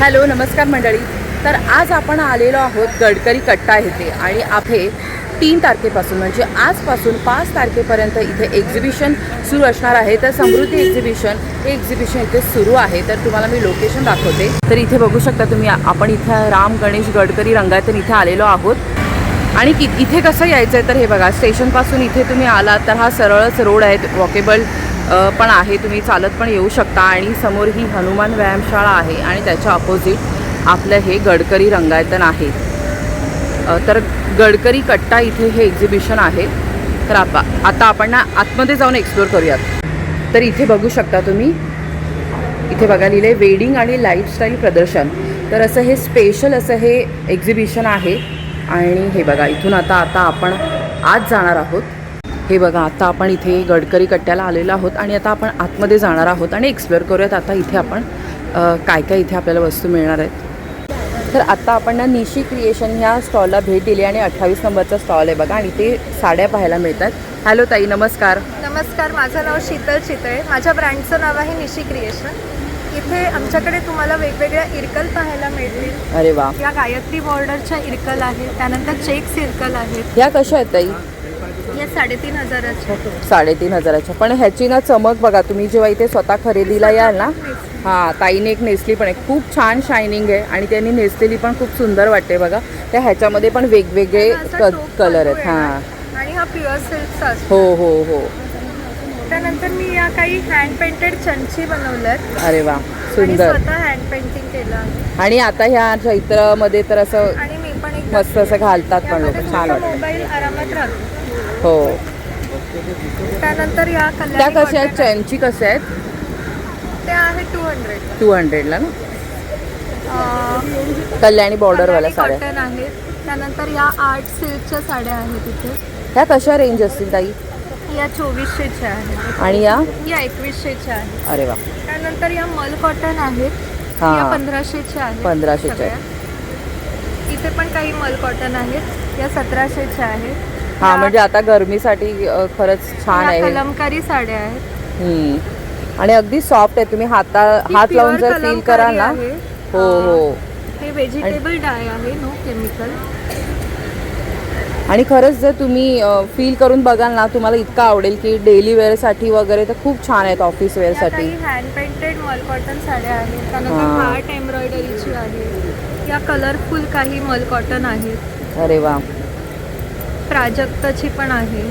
Hello नमस्कार मंडळी. तर आज आपण आलेलो आहोत गडकरी कट्टा येथे आणि आहे 3 तारखेपासून म्हणजे आजपासून 5 तारखेपर्यंत इथे एक्झिबिशन सुरू असणार आहे. तर समृद्धी एक्झिबिशन हे एक्झिबिशन इथे सुरू आहे. तर तुम्हाला मी लोकेशन दाखवते. तर इथे बघू शकता तुम्ही, आपण इथे राम गणेश गडकरी रंगायतन इथे आलेलो आहोत. आणि इथे कसं यायचं आहे तर हे बघा, स्टेशनपासून इथे तुम्ही आलात तर हा सरळच रोड आहे, वॉकेबल पण आहे, तुम्ही चालत पण येऊ शकता. आणि समोर ही हनुमान व्यायामशाळा आहे आणि त्याच्या अपोजिट आपलं हे गडकरी रंगायतन आहे. तर गडकरी कट्टा इथे हे एक्झिबिशन आहे. तर आता आपण ना आतमध्ये जाऊन एक्सप्लोर करूयात. तर इथे बघू शकता तुम्ही, इथे बघा लिहिले वेडिंग आणि लाईफस्टाईल प्रदर्शन. तर असं हे स्पेशल असं हे एक्झिबिशन आहे. आणि हे बघा, इथून आता आपण आत जाणार आहोत. हे बघा, आता आपण इथे गडकरी कट्ट्याला आलेलो आहोत आणि आता आपण आतमध्ये जाणार आहोत आणि एक्सप्लोअर करूयात आता इथे आपण काय काय इथे आपल्याला वस्तू मिळणार आहेत. तर आता आपण ना निशी क्रिएशन ह्या स्टॉलला भेट दिली आणि 28 नंबरचा स्टॉल आहे बघा आणि ते साड्या पाहायला मिळतात. हॅलो ताई, नमस्कार. नमस्कार, माझं नाव शीतल चितळे. माझ्या ब्रँडचं नाव आहे निशी क्रिएशन. इथे आमच्याकडे तुम्हाला वेगवेगळ्या इरकल पाहायला मिळतील. अरे वा, या गायत्री बॉर्डरच्या इरकल आहेत, त्यानंतर चेक्स इरकल आहेत. ह्या कशा आहेत ताई? या 3,500च्या. 3,500च्या. पण ह्याची ना चमक बघा, तुम्ही जेव्हा इथे स्वतः खरेदीला याल ना, हां, ताईने एक नेसली पण आहे, खूप छान शायनिंग आहे आणि त्यांनी नेसलेली पण खूप सुंदर वाटते बघा. त्या ह्याच्यामध्ये पण वेगवेगळे कलर आहेत. हां, आणि हा प्युअर सिल्कचा असतो. हो हो हो. त्यानंतर मी या काही हँड पेंटेड चंची बनवल्यात. अरे वा, आणि सुंदर. स्वतः हँड पेंटिंग केलं आहे. आणि आता ह्या चैत्रामध्ये तर असं आणि मी पण एक मस्त असं घालतात पण लोक, यामध्ये छान तुमचा वाटतं. मोबाईल आरामात राहतो. हो. त्यानंतर या त्या कल्याणी कशा आहेत? cotton चॅनची कशा आहेत? त्या आहेत 200. 200ला ना, कल्याणी बॉर्डरवाल्या साड्या. कॉटन आहेत. त्यानंतर या आर्ट सिल्कच्या साड्या आहेत इथे. ह्या कशा रेंज असतील ताई? या 2400च्या आहेत. आणि या? या 2100च्या आहेत. अरे वा, त्यानंतर या मल कॉटन आहेत. हां. या 1500च्या आहेत. 1500च्या सगळ्या. इथे पण काही मल कॉटन आहेत. या 1700च्या आहेत. हां, म्हणजे आता गरमीसाठी खरंच छान या आहे. कलमकारी साड्या आहेत. आणि अगदी सॉफ्ट आहे, तुम्ही हात लावून जर फील कराल ना. आहे. हो हो. हे व्हेजिटेबल डाय आहे, नो केमिकल. आणि खरंच जर तुम्ही फील करून बघाल ना, तुम्हाला इतकं आवडेल की डेली वेअरसाठी वगैरे तर खूप छान आहेत, ऑफिस वेअरसाठी. काही हँड पेंटेड मल कॉटन साड्या आहेत. त्यानंतर हां. हार्ट एम्ब्रॉयडरीची आहे. या कलरफुल काही मल कॉटन आहेत. अरे वा, प्राजक्ताची पण आहे.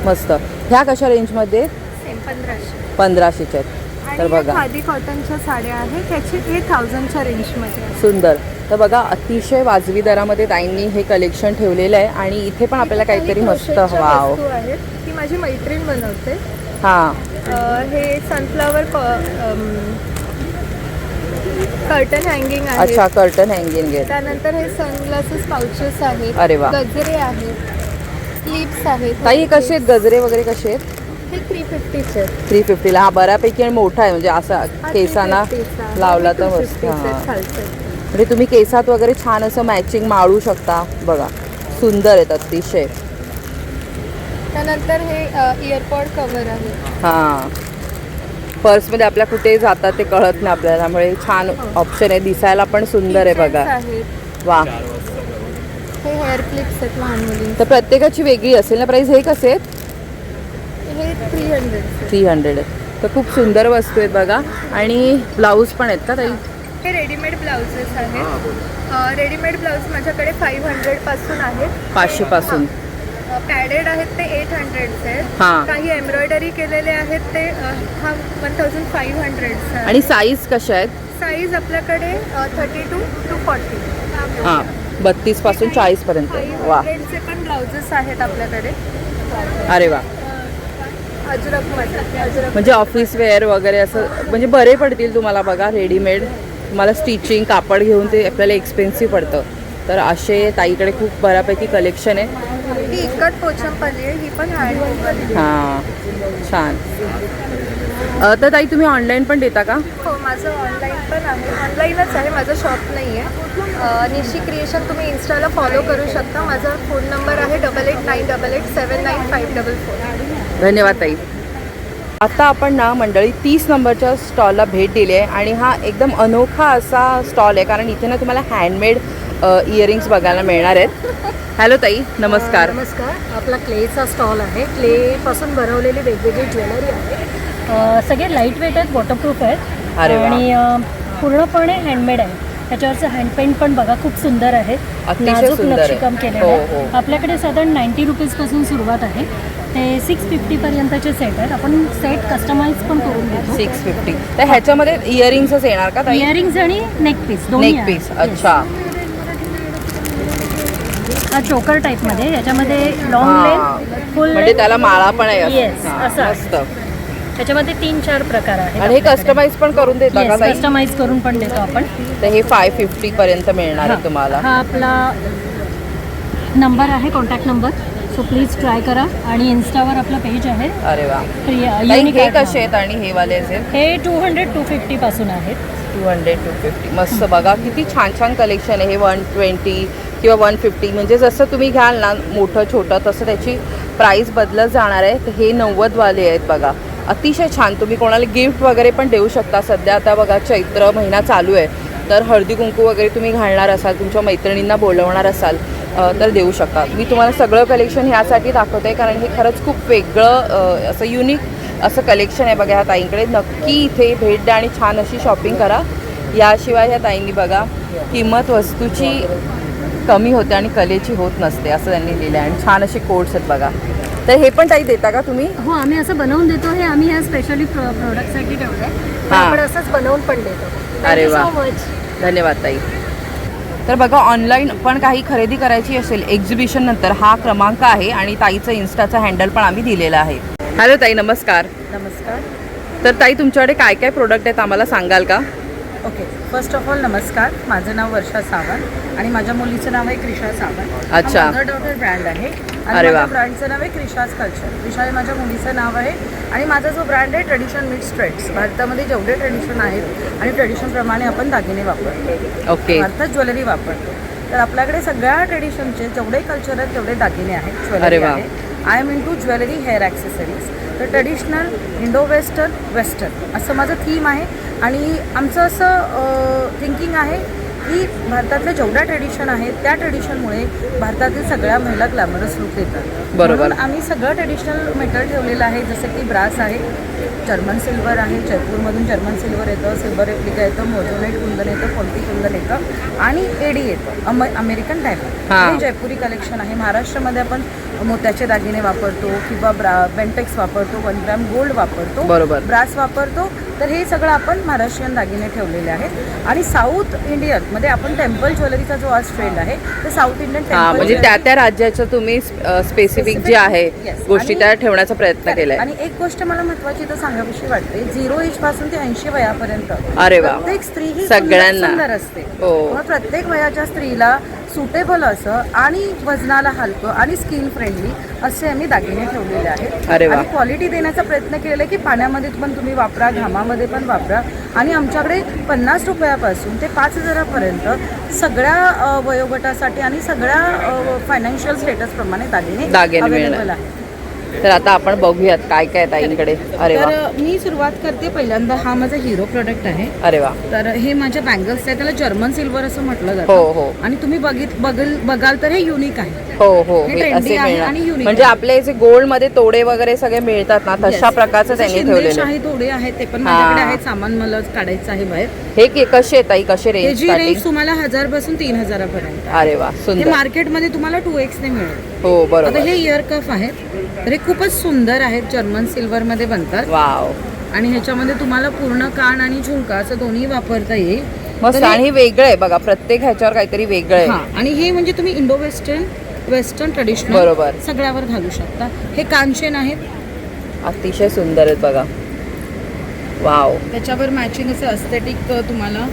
मस्त. ह्या कशा रेंजमध्ये? सेम 1500. 1500च्या आहेत. तर आणि या बघा, खादी कॉटनच्या साड्या आहेत, त्याची हे 1000च्या रेंजमध्ये आहे. सुंदर. तर बघा, अतिशय वाजवी दरामध्ये ताईंनी हे कलेक्शन ठेवलेलं आहे आणि इथे पण आपल्याला काहीतरी मस्त क्रोशेटच्या वाव. वस्तू आहेत. ती माझी मैत्रीण बनवते. हां, हे सनफ्लावर कर्टन हँगिंग आहे. अच्छा, कर्टन हँगिंग आहे. त्यानंतर हे सनग्लासेस पाउचेस आहेत. अरे वा. गजरे आहेत. क्लिप्स आहेत. ताई कसे आहेत गजरे वगैरे कसे आहेत? हे 350चे आहेत. 350ला. हा बऱ्यापैकी आणि मोठा आहे, म्हणजे असा हा केसांना 350चा. लावला तर मस्त. 250चे आहेत हां, खालचे. म्हणजे तुम्ही केसात वगैरे छान असं मॅचिंग माळू शकता बघा. सुंदर आहेत अतिशय. त्यानंतर हे इयरपॉड कव्हर आहे. हां, पर्समध्ये आपल्या कुठे जातात ते कळत नाही आपल्याला, त्यामुळे छान ऑप्शन आहे. दिसायला पण सुंदर आहे बघा. Pins आहेत. वा. हे हेअर क्लिप्स आहेत लहान मुली. तर प्रत्येकाची वेगळी असेल ना प्राईस? हे कसे आहेत? हे 300. 300 आहेत. तर खूप सुंदर वस्तू आहेत बघा. आणि ब्लाऊज पण आहेत का ताई? हे रेडीमेड ब्लाउजेस आहेत. रेडीमेड ब्लाऊज माझ्याकडे 500 पासून आहेत. 500 पासून. पॅडेड आहेत ते 800चे आहेत. हां. काही एम्ब्रॉयडरी केलेले आहेत ते हा 1500चे. आणि साईज कशा आहेत? साईज आपल्याकडे 32 to 40. हां, 32 पासून 40 पर्यंत. वा, 500चे पण ब्लाउजेस आहेत आपल्याकडे. अरे वा. अजरक म्हणजे ऑफिस वेअर वगैरे असं म्हणजे बरे पडतील तुम्हाला बघा. रेडीमेड तुम्हाला स्टिचिंग कापड घेऊन ते आपल्याला एक्सपेन्सिव्ह पडतं. तर असे ताईकडे खूप बऱ्यापैकी कलेक्शन आहे. ही इकट पोचमपल्ली आहे. ही पण हँडवर्क. हां, छान. तर ताई तुम्ही ऑनलाईन पण देता का? हो, माझं ऑनलाईन पण आहे. ऑनलाईनच आहे, माझं शॉप नाही आहे. निशी क्रिएशन तुम्ही इन्स्टाला फॉलो करू शकता. माझा फोन नंबर आहे 8898879544. धन्यवाद ताई. आता आपण ना मंडळी 30 नंबरच्या स्टॉलला भेट दिली आहे आणि हा एकदम अनोखा असा स्टॉल आहे, कारण इथे ना तुम्हाला हँडमेड इयरिंग्स बघायला मिळणार आहेत. हॅलो ताई, नमस्कार. नमस्कार. आपला क्लेचा स्टॉल आहे. क्लेपासून बनवलेली वेगवेगळी ज्वेलरी आहे. सगळे लाईट वेट आहेत, वॉटरप्रूफ आहेत अरे वा. आणि पूर्णपणे हँडमेड आहे. त्याच्यावरचं हँडपेंट पण बघा खूप सुंदर आहे. अतिशय नाजूक सुंदर आहे. नक्षीकाम केलेलं हो, आहे. हो. आपल्याकडे साधारण 90 रुपीजपासून सुरुवात आहे. ते 650 पर्यंतचे सेट आहेत. आपण सेट कस्टमाइज पण करून देतो. 650. तर ह्याच्यामध्ये इयरिंग्सच येणार का ताई? इयरिंग्स आणि नेक पीस दोन्ही नेक आहेत. पीस. Yes. अच्छा. हा चोकर टाईपमध्ये, याच्यामध्ये लॉंग हां. लेंथ, फुल म्हणजे त्याला माळा पण आहे असं. Yes, हां, असं आहे. मस्त. त्याच्यामध्ये 3-4 प्रकार आहेत. आणि हे कस्टमाइज पण करून देता का ताई? कस्टमाइज करून पण देतो आपण. तर हे 550 पर्यंत मिळणार आहे तुम्हाला. हा आपला नंबर आहे, contact number. So please try करा. आणि इन्स्टावर आपलं पेज आहे. अरे वा. ताई, युनिक हे आर्ट कसे आहेत आणि हे वाले आहेत? हे 200-250 पासून आहेत. 200-250. मस्त. बघा किती छान छान कलेक्शन आहे. हे 120 किंवा 150, म्हणजे जसं तुम्ही घ्याल ना मोठं छोटं तसं त्याची प्राईस बदलत जाणार आहे. तर हे 90 वाले आहेत बघा. अतिशय छान. तुम्ही कोणाला गिफ्ट वगैरे पण देऊ शकता. सध्या आता बघा चैत्र महिना चालू आहे, तर हळदी कुंकू वगैरे तुम्ही घालणार असाल, तुमच्या मैत्रिणींना बोलवणार असाल तर देऊ शकता. मी तुम्हाला सगळं कलेक्शन ह्यासाठी दाखवते कारण हे खरंच खूप वेगळं असं युनिक असं कलेक्शन आहे बघा ह्या ताईंकडे. नक्की इथे भेट द्या आणि छान अशी शॉपिंग करा. याशिवाय ह्या ताईंनी बघा किंमत वस्तूची कमी होते आणि कलेची होत नसते असं त्यांनी लिहिलं आहे. आणि छान असे कोड्स आहेत बघा. तर हे पण ताई देता का तुम्ही? हो, आम्ही असं बनवून देतो. हे आम्ही ह्या स्पेशली प्रोडक्टसाठी ठेवलं आहे. हां. आपण असंच बनवून पण देतो. अरे वा. So much. धन्यवाद ताई. तर बघा, ऑनलाईन पण काही खरेदी करायची असेल एक्झिबिशन नंतर हा क्रमांक आहे आणि ताईचं इन्स्टाचं हँडल पण आम्ही दिलेलं आहे. हॅलो ताई, नमस्कार. नमस्कार. तर ताई तुमच्याकडे काय काय प्रोडक्ट आहेत आम्हाला सांगाल का? ओके, फर्स्ट ऑफ ऑल नमस्कार. माझं नाव वर्षा सावंत आणि माझ्या मुलीचं नाव आहे क्रिशा सावंत. अच्छा. मदर डॉटर ब्रँड आहे आणि अरे वा. माझ्या ब्रँडचं नाव आहे क्रिशाज कल्चर. क्रिशा हे माझ्या मुलीचं नाव आहे आणि माझा जो ब्रँड आहे ट्रेडिशन मिक्स ट्रेड्स. भारतामध्ये जेवढे ट्रेडिशन आहेत आणि ट्रेडिशनप्रमाणे आपण दागिने वापरतो, ओके. अर्थात ज्वेलरी वापरतो. तर आपल्याकडे सगळ्या ट्रेडिशनचे जेवढे कल्चर आहेत तेवढे दागिने आहेत, अरे ज्वेलरी वा. आहे. I am into jewellery, hair accessories. तर ट्रेडिशनल, इंडो वेस्टर्न, वेस्टर्न असं माझं थीम आहे. आणि आमचं असं थिंकिंग आहे की भारतातल्या जेवढ्या ट्रेडिशन आहेत त्या ट्रेडिशनमुळे भारतातील सगळ्या महिला ग्लॅमरस लुक देतात. बरोबर. म्हणून आम्ही सगळं ट्रेडिशनल मेटल ठेवलेलं आहे. जसं की ब्रास आहे, जर्मन सिल्वर आहे, जयपूरमधून जर्मन सिल्वर येतं, सिल्वर रेप्लिका येतं, मोझोनेट कुंदन येतं, पोल्टी कुंदन येतं आणि एडी येतं, अमेरिकन डायमंड. हां. हे जयपुरी कलेक्शन आहे. महाराष्ट्रामध्ये आपण मोत्याचे दागिने वापरतो किंवा बेंटेक्स वापरतो, 1 ग्रॅम गोल्ड वापरतो, बरोबर. ब्रास वापरतो. तर हे सगळं आपण महाराष्ट्रीयन दागिने ठेवलेले आहेत. आणि साऊथ इंडियनमध्ये आपण टेम्पल ज्वेलरीचा जो आज ट्रेंड आहे तर साऊथ इंडियन हा, म्हणजे त्या त्या राज्याचं तुम्ही स्पेसिफिक जे आहे Yes. गोष्टी आणि- त्या ठेवण्याचा प्रयत्न केलाय. आणि एक गोष्ट मला महत्त्वाची तर सांगावीशी वाटते, 0 एज पासून ते 80 वयापर्यंत अरे वा. प्रत्येक स्त्री ही सगळ्यांना. सुंदर असते. हो. मग प्रत्येक वयाच्या स्त्रीला सुटेबल असं आणि वजनाला हलकं आणि स्किन फ्रेंडली असे आम्ही दागिने ठेवलेले आहेत. अरे वा. आणि क्वालिटी देण्याचा प्रयत्न केलेला आहे की पाण्यामध्ये पण तुम्ही वापरा, घामामध्ये पण वापरा. आणि आमच्याकडे 50 रुपयापासून ते 5,000पर्यंत सगळ्या वयोगटासाठी आणि सगळ्या फायनान्शियल स्टेटसप्रमाणे दागिने दागिने अवेलेबल मिळणार. आहेत. तर आता आपण बघूयात काय काय ताईंकडे. अरे वा. तर मी सुरुवात करते पहिल्यांदा. हा माझा हिरो प्रोडक्ट आहे. अरे वा. तर हे माझ्या बँगल्स आहे, त्याला जर्मन सिल्वर असं म्हटलं हो, जातं. हो. आणि तुम्ही बघाल तर हे युनिक आहे. हो हो, हे हे trendy असे आहे मिळणार. आणि unique म्हणजे आहे. आपले जे गोल्ड मध्ये तोडे वगैरे सगळे मिळतात ना तशा Yes. प्रकारचं जसं त्यांनी शिंदे ठेवलेलं शाही थोडे आहेत ते पण हा. माझ्याकडे आहेत. सामान मला काढायचं आहे बाहेर. हे कसे ताई, कसे रेंज त्याची रेंज स्टार्टिंग? तुम्हाला 1000 पासून 3000 पर्यंत. अरे वा, हे सुंदर. मार्केटमध्ये तुम्हाला 2x ने मिळेल. हो आता बरोबर. हे इयर कफ आहेत. तर हे खूपच सुंदर आहेत, जर्मन सिल्वर मध्ये बनतात. वाव, आणि ह्याच्यामध्ये तुम्हाला पूर्ण कान आणि झुमका असं दोन्ही वापरता येईल. मस्त. तर हे- आणि हे वेगळं आहे बघा, प्रत्येक ह्याच्यावर काहीतरी वेगळं आहे. हा, आणि हे म्हणजे तुम्ही इंडो वेस्टर्न ट्रेडिशनल बरोबर. सगळ्यावर घालू शकता. हे कानचेन आहेत, अतिशय सुंदर आहेत बघा. वाव. त्याच्यावर मॅचिंग असं अस्थेटिक तुम्हाला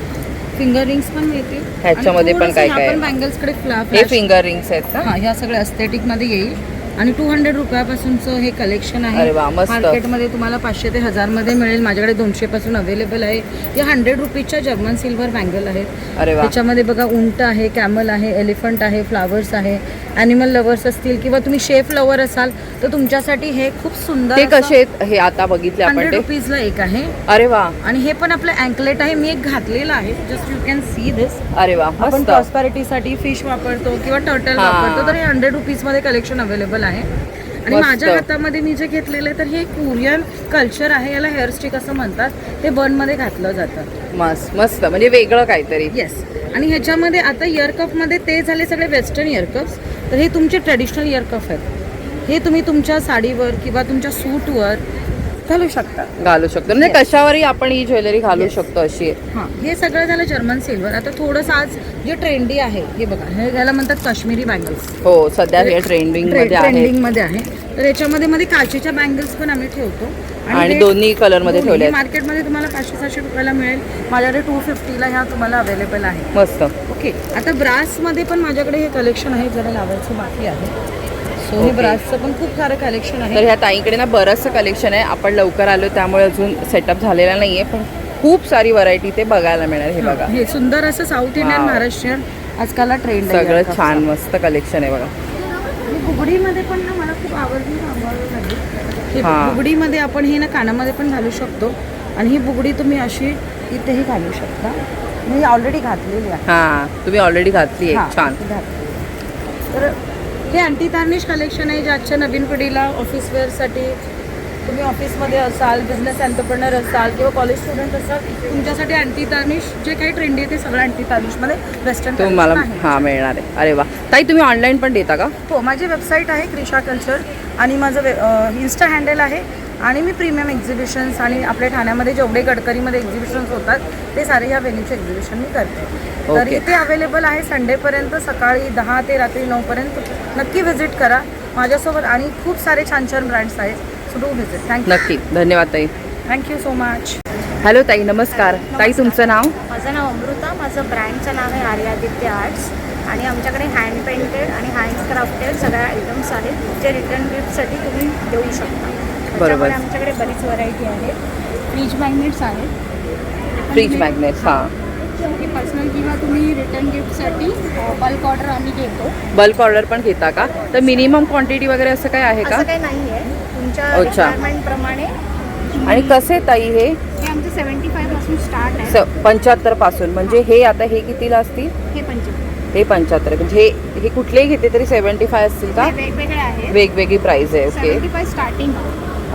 फिंगर रिंग्स पण मिळतील. ह्याच्यामध्ये आणि पण थोडंसं काय ह्या काय पण आहे? बँगल्सकडे हे फिंगर रिंग्स आहेत का? हा, ह्या सगळ्या अस्थेटिक मध्ये येईल. आणि 200 रुपयापासूनचं हे कलेक्शन आहे. अरे वा, मस्त. मार्केटमध्ये तुम्हाला 500 ते 1000 मध्ये मिळेल. माझ्याकडे 200 पासून अवेलेबल आहे. हे 100 रुपीजच्या जर्मन सिल्वर बँगल आहेत. अरे वा, त्याच्यामध्ये बघा उंट आहे, कॅमल आहे, एलिफंट आहे, फ्लावर्स आहे. ॲनिमल लवर्स असतील किंवा तुम्ही शेफ लवर असाल तर तुमच्यासाठी हे खूप सुंदर ते कसे आहेत हे आता बघितले आपण 100 ते? रुपीजला एक आहे. अरे वा, आणि हे पण आपलं अँकलेट आहे. मी एक घातलेलं आहे. Just you can see this. अरे वा, आपण मस्त. प्रॉस्पॅरिटीसाठी फिश वापरतो किंवा टर्टल हा. वापरतो, तर हे 100 रुपीजमध्ये कलेक्शन अवेलेबल आहे. आणि मस्त. माझ्या हातामध्ये मी जे घेतलेलं आहे तर हे कोरियन कल्चर आहे. याला हेअरस्टिक असं म्हणतात. ते बनमध्ये घातलं जातं. मस्त मस्त, म्हणजे वेगळं काहीतरी. येस. आणि ह्याच्यामध्ये आता इयरकपमध्ये ते झाले सगळे वेस्टर्न इयरकप्स. तर हे तुमचे ट्रेडिशनल इयरकप आहेत. हे तुम्ही तुमच्या साडीवर किंवा तुमच्या सूटवर घालू शकता. घालू शकतो म्हणजे Yes. कशावरही आपण ही ज्वेलरी घालू Yes. शकतो अशी आहे. हां, हे सगळं झालं जर्मन सिल्वर. आता थोडंसं आज जे ट्रेंडी आहे हे बघा, हे याला म्हणतात काश्मीरी बँगल्स. हो, सध्या हे ट्रेंडिंग मध्ये आहे ट्रेंडिंग मध्ये आहे. तर याच्यामध्ये मध्ये काचेच्या बँगल्स पण आम्ही ठेवतो. आणि हे दोन्ही कलर मध्ये दोन्ही ठेवले आहेत. मार्केटमध्ये तुम्हाला 500-700 रुपयाला मिळेल. माझ्याकडे 250ला ह्या तुम्हाला अवेलेबल आहे. मस्त. ओके. आता ब्रासमध्ये पण माझ्याकडे हे कलेक्शन आहे, जरा लावायचं बाकी आहे. सो हे Okay. ब्रासचं पण खूप सारं कलेक्शन तर आहे. ह्या ताईंकडे ना बरंचसं कलेक्शन आहे. आपण लवकर आलो त्यामुळे अजून सेटअप झालेला नाहीये, पण खूप सारी व्हरायटी ते बघायला मिळणार. हे बघा, हे सुंदर असं साऊथ इंडियन Wow. महाराष्ट्रीयन आजकाल ट्रेंड सगळं छान मस्त कलेक्शन आहे बघा. बुगडीमध्ये पण ना मला खूप आवडली सांगावं लागेल. हे हां. बुगडीमध्ये आपण हे ना कानामध्ये पण घालू शकतो. आणि ही बुगडी तुम्ही अशी इथेही घालू शकता. मी ऑलरेडी घातलेली आहे. हा, तुम्ही ऑलरेडी घातली हां, आहे. छान. घातली. तर हे अँटी तार्निश कलेक्शन आहे जे आजच्या नवीन पिढीला ऑफिस वेअरसाठी, तुम्ही ऑफिसमध्ये असाल, बिझनेस एंटरप्रेनर असाल किंवा कॉलेज स्टुडंट असाल, तुमच्यासाठी अँटी तार्निश जे काही ट्रेंडी आहे ते सगळं अँटी तार्निशमध्ये वेस्टर्न तुम्हाला हा मिळणार आहे. अरे वा, ताई तुम्ही ऑनलाईन पण देता का? हो, माझी वेबसाईट आहे क्रिशा कल्चर आणि माझं इन्स्टा हँडल आहे. आणि मी प्रीमियम एक्झिबिशन्स आणि आपल्या ठाण्यामध्ये जेवढे गडकरीमध्ये एक्झिबिशन्स होतात ते सारे ह्या व्हेन्यूचे एक्झिबिशन मी करते. तर Okay. इथे अवेलेबल आहे संडेपर्यंत सकाळी 10 ते रात्री 9पर्यंत. नक्की व्हिजिट करा माझ्यासोबत. आणि खूप सारे छान छान ब्रँड्स आहेत. So do visit. नक्की. धन्यवाद ताई. Thank you so much. हॅलो ताई, नमस्कार. ताई तुमचं नाव? माझं नाव अमृता. माझं ब्रँडचं नाव आहे आर्यादित्य आर्ट्स. आणि आमच्याकडे हँड पेंटेड आणि हँड क्राफ्टेड सगळ्या आयटम्स आहेत जे रिटर्न गिफ्टसाठी तुम्ही देऊ शकता. बरोबर. त्याच्यामुळे आमच्याकडे बरीच व्हरायटी आहे. फ्रीज मॅग्नेट्स आहेत. Fridge magnets. हां, हे पर्सनल किंवा तुम्ही रिटर्न गिफ्टसाठी बल्क ऑर्डर आम्ही घेतो. बल्क ऑर्डर पण घेता का? तर मिनिमम क्वांटिटी वगैरे असं काय आहे का? असं काही नाही आहे. तुमच्या अच्छा. रिक्वायरमेंटप्रमाणे. आणि कसे ताई हे? हे आमचं 75 पासून स्टार्ट आहे. 75 पासून. म्हणजे हे आता हे कितीला असतील? हे 75. हे 75 म्हणजे हे कुठलेही घेते तरी 75 असतील का? हे वेगवेगळे आहेत. वेगवेगळी प्राइस आहे. Okay, 75 starting.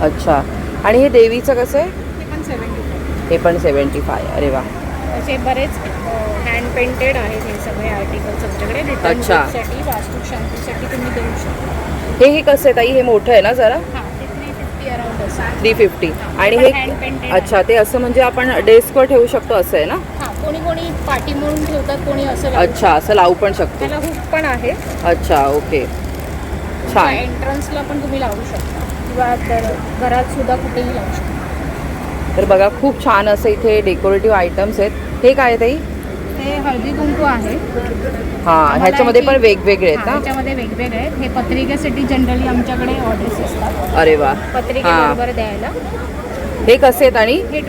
अच्छा. आणि हे देवीचं कसं आहे? हे पण 75. हे पण 75. अरे वा, असे बरेच हँड पेंटेड आहेत हे सगळे आर्टिकल्स आमच्याकडे रिटर्न अच्छा. गिफ्टसाठी, वास्तुशांतीसाठी तुम्ही देऊ शकता. हे कसं आहे ताई? हे मोठं आहे ना जरा? हां, ते 350 अराउंड असं. 350. आणि पण हे hand painted अच्छा, ते असं म्हणजे आपण डेस्कवर ठेवू शकतो असं आहे ना? हां, कोणी कोणी पाटी म्हणून ठेवतात, कोणी असं लावू अच्छा, असं लावू पण शकतं. शकतो. त्याला हुक पण आहे. अच्छा, ओके, छान. एंट्रन्सला पण तुम्ही लावू शकता किंवा घरात सुद्धा कुठेही लावू शकता. तर बघा, खूप छान असं इथे डेकोरेटिव्ह आयटम्स आहेत. हे काय आहे ताई? हे हळदी कुंकू आहे. हां, ह्याच्यामध्ये पण वेगवेगळे आहेत हां, ना? ह्याच्यामध्ये वेगवेगळे आहेत. हे पत्रिकेसाठी जनरली आमच्याकडे ऑर्डर्स असतात अरे वा. पत्रिकेबरोबर द्यायला. हे कसे आहेत? आणि हे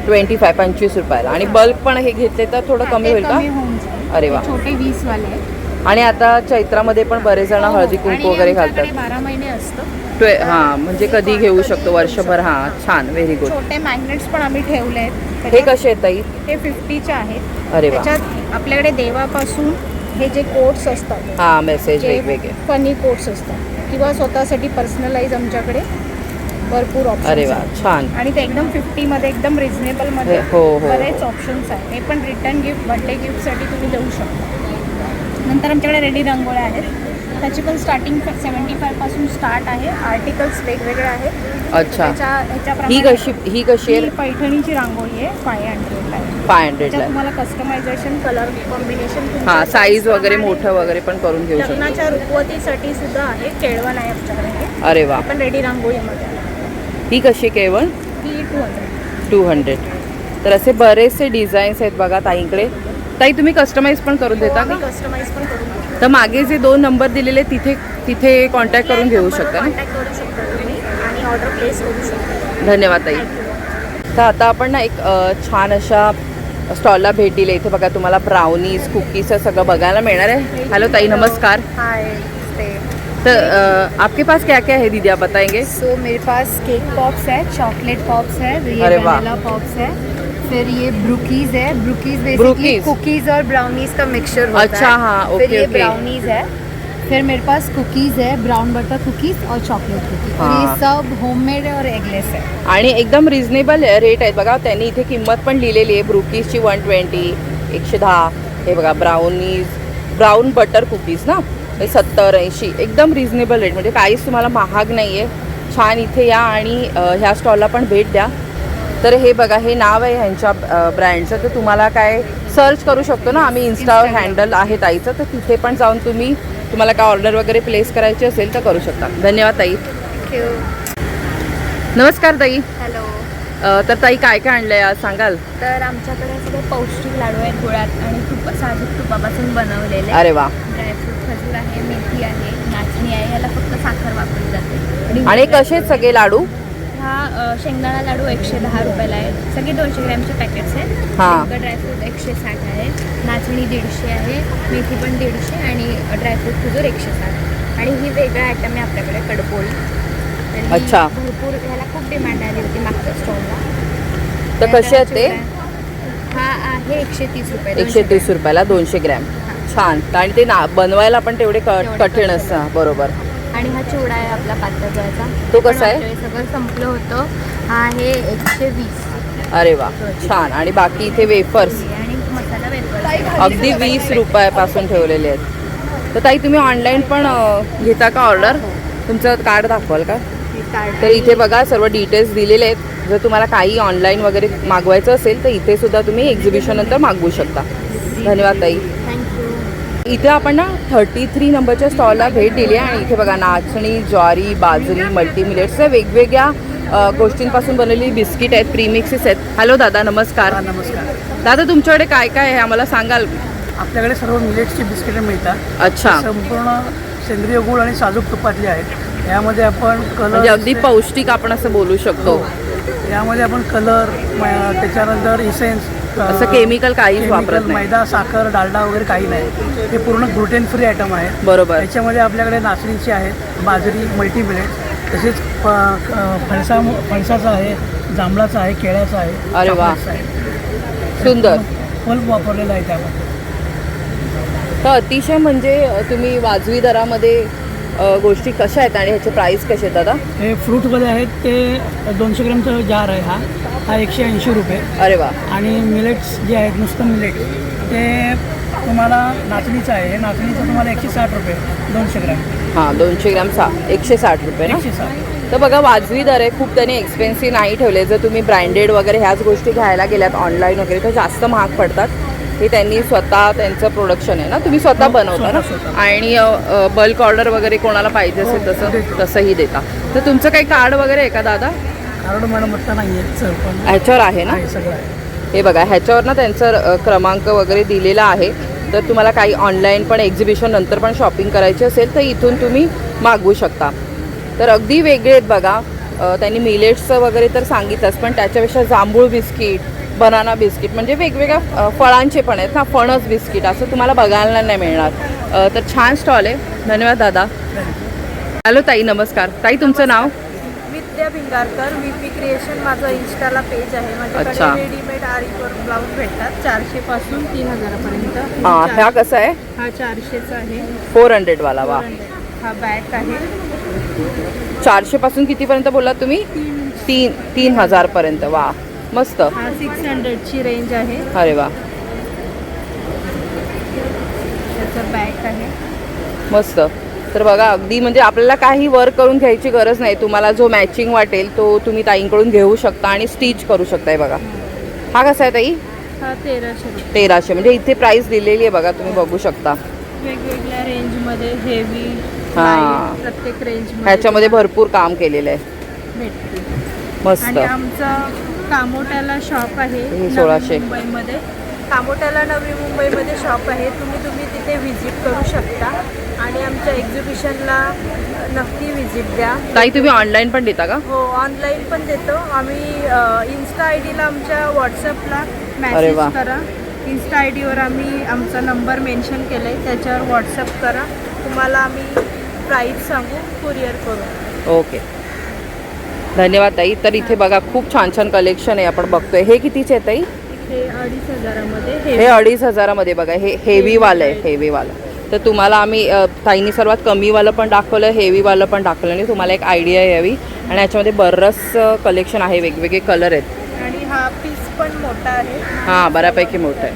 25. 25 रुपयाला. आणि बल्क पण हे घेतले तर थोडं कमी होईल का? कमी होऊन जाईल. अरे वा. हे छोटे 20 वाले आहेत. आणि आता चैत्रामध्ये पण बरेच जण हळदी कुंकू वगैरे घालतात. 12 महिने असतं. हां, म्हणजे कधी घेऊ शकतो, वर्षभर. हां, छान, व्हेरी गुड. छोटे मॅग्नेट्स पण आम्ही ठेवले आहेत. हे कसे आहेत ताई? हे 50चे आहेत. अरे वा. त्याच्यात आपल्याकडे देवापासून हे जे कोट्स असतात, हां, मेसेज जे वेगवेगळे. फनी कोट्स असतात किंवा स्वतःसाठी पर्सनलाइज आमच्याकडे भरपूर ऑप्शन. अरे वा, छान. आणि ते एकदम 50मध्ये एकदम रिझनेबलमध्ये हो, हो. बरेच ऑप्शन्स आहेत. हे पण रिटर्न गिफ्ट, बर्थडे गिफ्टसाठी तुम्ही देऊ शकता. नंतर आमच्याकडे रेडी रांगोळ्या आहेत. त्याची पण स्टार्टिंग 75 पासून स्टार्ट आहे. आर्टिकल्स वेगवेगळे आहेत. अच्छा. ह्याच्याप्रमाणे ही कशी ही आहे? पैठणीची रांगोळी आहे. 500 ला आहे. 500 त्याच्यात ला. तुम्हाला कस्टमायझेशन, कलर कॉम्बिनेशन, हां, साईज वगैरे मोठं वगैरे पण करून घेऊ शकतो. लग्नाच्या रुखवतीसाठी सुद्धा आहे. केळवण आहे आमच्याकडे. हे अरे वा. पण रेडी रांगोळीमध्ये आहे. ही कशी केवळ? ही 200. 200. तर असे बरेचसे डिझाईन्स आहेत बघा ताईंकडे. ताई तुम्ही कस्टमाइज पण करून देता आम्ही का? कस्टमाइज पण करून देतो. तर मागे जे 2 नंबर दिलेले तिथे कॉन्टॅक्ट करून घेऊ शकता ना. कॉन्टॅक्ट करू शकता तुम्ही आणि ऑर्डर प्लेस करू शकता. धन्यवाद ताई. तर आता आपण ना एक छान अशा स्टॉलला भेट दिली. इथे बघा तुम्हाला ब्राउनीज कुकीज सगळं बघायला मिळणार आहे. हॅलो ताई, नमस्कार. हाय तो आपके पास क्या क्या है दीदी, आप बताएंगे? सो मेरे पास केक पॉप्स है, चॉकलेट पॉप्स है, ये अरे वाह। वनीला पॉप्स है, फिर ये ब्रूकीज है. ब्रूकीज बेसिकली ब्रूकीज? कुकीज और ब्राउनीज का मिक्सचर होता अच्छा, है. हाँ, फिर ओके, ये ओके. ब्राउनीज है. फिर मेरे पास कुकीज है, ब्राउन बटर कुकीज और चॉकलेट कुकीज. और हाँ. ये सब होममेड है और एगलेस है. आणि एकदम रिझनेबल रेट आहेत बघा. त्यांनी इथे किंमत पण लिहिलेली आहे. ब्रुकीजची 120, 110. हे बघा ब्राऊन बटर कुकीज ना, 70, 80. एकदम रिझनेबल रेट, म्हणजे काहीच तुम्हाला महाग नाही आहे. छान इथे या आणि ह्या स्टॉलला पण भेट द्या. तर हे बघा, हे नाव आहे ह्यांच्या ब्रँडचं. तर तुम्हाला काय सर्च करू शकतो ना आम्ही, इन्स्टावर हँडल आहे ताईचं. तर तिथे पण जाऊन तुम्हाला काय ऑर्डर वगैरे प्लेस करायची असेल तर करू शकता. धन्यवाद ताई. थँक्यू. नमस्कार ताई. हॅलो. तर ताई काय काय आणलंय आज सांगाल? तर आमच्याकडे सगळे पौष्टिक लाडू आहेत गुळात आणि साजूक तुपापासून बनवलेले. अरे वा. ड्रायफ्रूट खजूर आहे, मेथी आहे, नाचणी आहे. याला फक्त साखर वापरली जाते. आणि कसे आहेत सगळे लाडू? हा शेंगदाणा लाडू 110 रुपयाला आहे. सगळे 200 ग्रॅमचे पॅकेट्स आहेत. हां. ड्रायफ्रूट 160 आहे, नाचणी 150 आहे, मेथी पण 150 आणि ड्रायफ्रूट खजूर 160. आणि ही वेगळा आयटम आहे आपल्याकडे, कडपोळी. आणि अच्छा. भरपूर ह्याला खूप डिमांड आली होती मागच्या स्टॉलला. तर कसे आहेत ते? हा आहे 130 रुपये. 130 रुपयाला 200 ग्रॅम. छान. आणि ते बनवायला पण तेवढे कठीण असतं. बरोबर. आणि हा चिवडा आहे आपला पातळचा. तो कसा आहे? सगळं संपलं होतं. हा आहे 120. अरे वा, छान. आणि बाकी इथे वेफर्स आणि मसाला वेफर्स अगदी 20 रुपयापासून ठेवलेले आहेत. तर ताई तुम्ही ऑनलाईन पण घेता का ऑर्डर? तुमचं कार्ड दाखवाल का? तर इथे बघा सर्व डिटेल्स दिलेले आहेत. जर तुम्हाला काही ऑनलाईन वगैरे मागवायचं असेल तर इथे सुद्धा तुम्ही एक्झिबिशन नंतर मागवू शकता. धन्यवाद ताई. थँक्यू. इथे आपण ना 33 नंबरच्या स्टॉलला भेट दिली आहे. आणि इथे बघा नाचणी, ज्वारी, बाजरी, मल्टीमिलेट्सच्या वेगवेगळ्या गोष्टींपासून बनवलेली बिस्किट आहेत, प्रीमिक्सेस आहेत. हॅलो दादा, नमस्कार. नमस्कार. दादा तुमच्याकडे काय काय आहे आम्हाला सांगाल? आपल्याकडे सर्व मिलेट्सची बिस्किटे मिळतात. अच्छा. संपूर्ण सेंद्रिय गुळ आणि साजूक तुपातली आहेत. यामध्ये आपण म्हणजे अगदी कलर, पौष्टिक आपण असं बोलू शकतो. यामध्ये आपण कलर, त्याच्यानंतर इसेन्स, असं केमिकल काहीच वापरत नाही. मैदा, साखर, डालडा वगैरे काही नाही. हे पूर्ण ग्लुटेन फ्री आयटम आहे. बरोबर. याच्यामध्ये आपल्याकडे नाचणीची आहेत, बाजरी, मल्टीमिलेट, तसेच फणसाचा आहे, जांभळाचा आहे, केळ्याचा आहे. अरे वा. चॉकलेटचा आहे. सुंदर. पल्प वापरलेला आहे त्यामध्ये. तर अतिशय म्हणजे तुम्ही वाजवी दरामध्ये गोष्टी कशा आहेत आणि ह्याचे प्राईस कसे आहेत दादा? हे फ्रूटमध्ये आहेत ते 200 ग्रॅमचा जार आहे हा 180 रुपये. अरे वा. आणि मिलेट्स जे आहेत, नुसतं मिलेट्स, ते तुम्हाला नाचणीचं आहे. हे नाचणीचं तुम्हाला 160 रुपये 200 ग्रॅम. हां, 200 ग्रॅम 160 रुपये ना. 160. तर बघा वाजवी दर आहे. खूप त्याने एक्सपेन्सिव्ह नाही ठेवले. जर तुम्ही ब्रँडेड वगैरे ह्याच गोष्टी घ्यायला गेल्यात ऑनलाईन वगैरे तर जास्त महाग पडतात. हे त्यांनी स्वतः त्यांचं प्रोडक्शन आहे ना, तुम्ही स्वतः बनवता ना. आणि बल्क ऑर्डर वगैरे कोणाला पाहिजे असेल तसंही देता. तर तुमचं काही कार्ड वगैरे आहे का दादा? कार्ड मॅडम आता नाही आहे सर, पण ह्याच्यावर आहे ना. आहे सगळं आहे. हे बघा ह्याच्यावर ना त्यांचा क्रमांक वगैरे दिलेला आहे. तर तुम्हाला काही ऑनलाईन पण एक्झिबिशन नंतर पण शॉपिंग करायची असेल तर इथून तुम्ही मागवू शकता. तर अगदी वेगळे आहेत बघा. त्यांनी मिलेट्सचं वगैरे तर सांगितलंच, पण त्याच्यापेक्षा जांभूळ बिस्किट, बनाना बिस्किट म्हणजे वेगवेगळ्या फळांचे पण आहेत ना, फणस बिस्किट असं तुम्हाला बघायला नाही मिळणार. तर छान स्टॉल आहे. धन्यवाद दादा. हॅलो ताई, नमस्कार. ताई तुमचं नाव? विद्या भिंगारकर, VP क्रिएशन माझं इन्स्टाला पेज आहे. अच्छा. माझ्याकडे रेडीमेड आरीवर ब्लाऊज भेटतात 400 पासून 3000 पर्यंत. हां, ह्या कसा आहे? हा 400चा आहे. 400 वाला. वा. हा बॅग आहे. 400 पासून कितीपर्यंत बोललात तुम्ही? 3000 पर्यंत. वा, मस्त. हा 600ची रेंज आहे. अरे वा, त्याचा बॅग आहे. मस्त. तर बघा अगदी म्हणजे आपल्याला काही वर्क करून घ्यायची गरज नाही. तुम्हाला जो मॅचिंग वाटेल तो तुम्ही ताईंकडून घेऊ शकता आणि स्टिच करू शकताय. बघा हा कसा आहे ताई? हा 1300. 1300 म्हणजे इथे प्राइस दिलेली आहे बघा, तुम्ही बघू शकता. वेगवेगळ्या रेंजमध्ये हेवी, हां. प्रत्येक रेंज ह्याच्यामध्ये भरपूर काम केलेलं आहे. भेटते. मस्त. आणि आमचं कामोट्याला शॉप आहे हे 1600. मुंबईमध्ये. कामोट्याला नवी मुंबईमध्ये शॉप आहे, तुम्ही तिथे व्हिजिट करू शकता आणि आमच्या एक्झिबिशनला नक्की व्हिजिट द्या. ताई तुम्ही ऑनलाईन पण देता का? हो, ऑनलाईन पण देतो आम्ही. इन्स्टा आय डीला आमच्या व्हॉट्सअपला अरे वा. मेसेज करा. इन्स्टा आय डीवर आम्ही आमचा नंबर मेन्शन केला आहे, त्याच्यावर व्हॉट्सअप करा. तुम्हाला आम्ही प्राईस सांगू, कुरिअर करू. ओके, धन्यवाद ताई. तर इथे बघा खूप छान छान कलेक्शन आहे आपण बघतोय. हे कितीचे आहे ताई? हे 2,500मध्ये हे 2,500मध्ये बघा. हे हेवीवालं आहे, हेवीवालं. तर तुम्हाला आम्ही ताईंनी सर्वात कमीवालं पण दाखवलं, हेवीवालं पण दाखवलं आणि तुम्हाला एक आयडिया यावी. आणि याच्यामध्ये बरंच कलेक्शन आहे, वेगवेगळे कलर आहेत आणि हा पीस पण मोठा आहे. हां, बऱ्यापैकी मोठं आहे.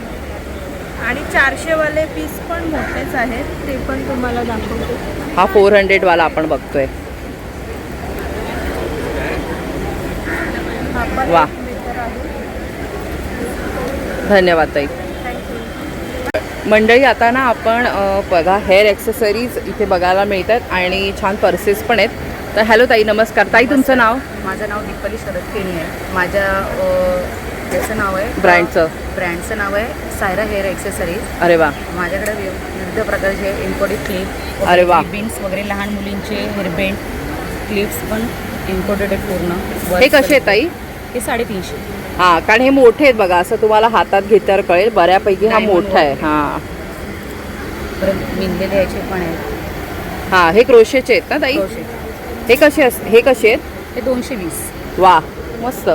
आणि 400वाले पीस पण मोठेच आहेत, ते पण तुम्हाला दाखवतो. हा 400वाला आपण बघतोय. हा पण वा. 1 मीटर आहे. धन्यवाद ताई. थँक्यू. मंडळी आता ना आपण बघा हेअर ॲक्सेसरीज इथे बघायला मिळतात आणि छान पर्सेस पण आहेत. तर हॅलो ताई, नमस्कार. ताई तुमचं नाव? माझं नाव दीपाली शरद केणी आहे. माझ्या त्याचं नाव आहे ब्रँडचं नाव आहे सायरा हेअर ॲक्सेसरीज. अरे वा. माझ्याकडे विविध प्रकारचे इम्पोर्टेड क्लिप, अरे वा. रिबिन्स वगैरे, लहान मुलींचे हेअरबँड क्लिप्स पण इम्पोर्टेड आहेत पूर्ण. हे कसे आहेत ताई? हे 350. हां, कारण हे मोठे आहेत बघा. असं तुम्हाला हातात घेतल्यावर कळेल बऱ्यापैकी हा Diamond मोठा आहे. हां परत विणलेले याचे पण आहेत. हां, हे क्रोशेचे आहेत ना ताई? क्रोशे. हे कसे आहेत? हे 220. वा, मस्त.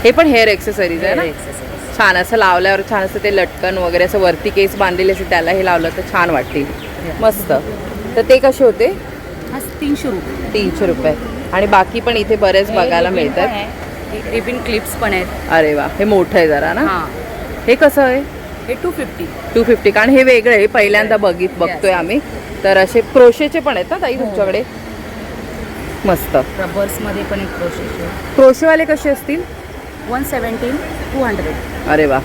हे पण हेअर ॲक्सेसरीज आहे ना? एक्सेसरीज. छान असं लावल्यावर छान असं ते लटकन वगैरे असं वरती केस बांधलेले असते, त्याला हे लावलं तर छान वाटतील. मस्त. तर ते कसे होते? हा 300 रुपये. 300 रुपये. आणि बाकी पण इथे बरेच बघायला मिळतात. रिबिन क्लिप्स पण आहेत. अरे वा, हे मोठं आहे जरा ना. हां, हे कसं आहे? हे 250. 250. कारण हे वेगळं आहे, पहिल्यांदा बघतोय आम्ही. तर असे क्रोशेचे पण आहेत ना ताई तुमच्याकडे? मस्त. रबर्समध्ये पण एक क्रोशेचे. क्रोशेवाले कसे असतील? 170, 200. अरे वा,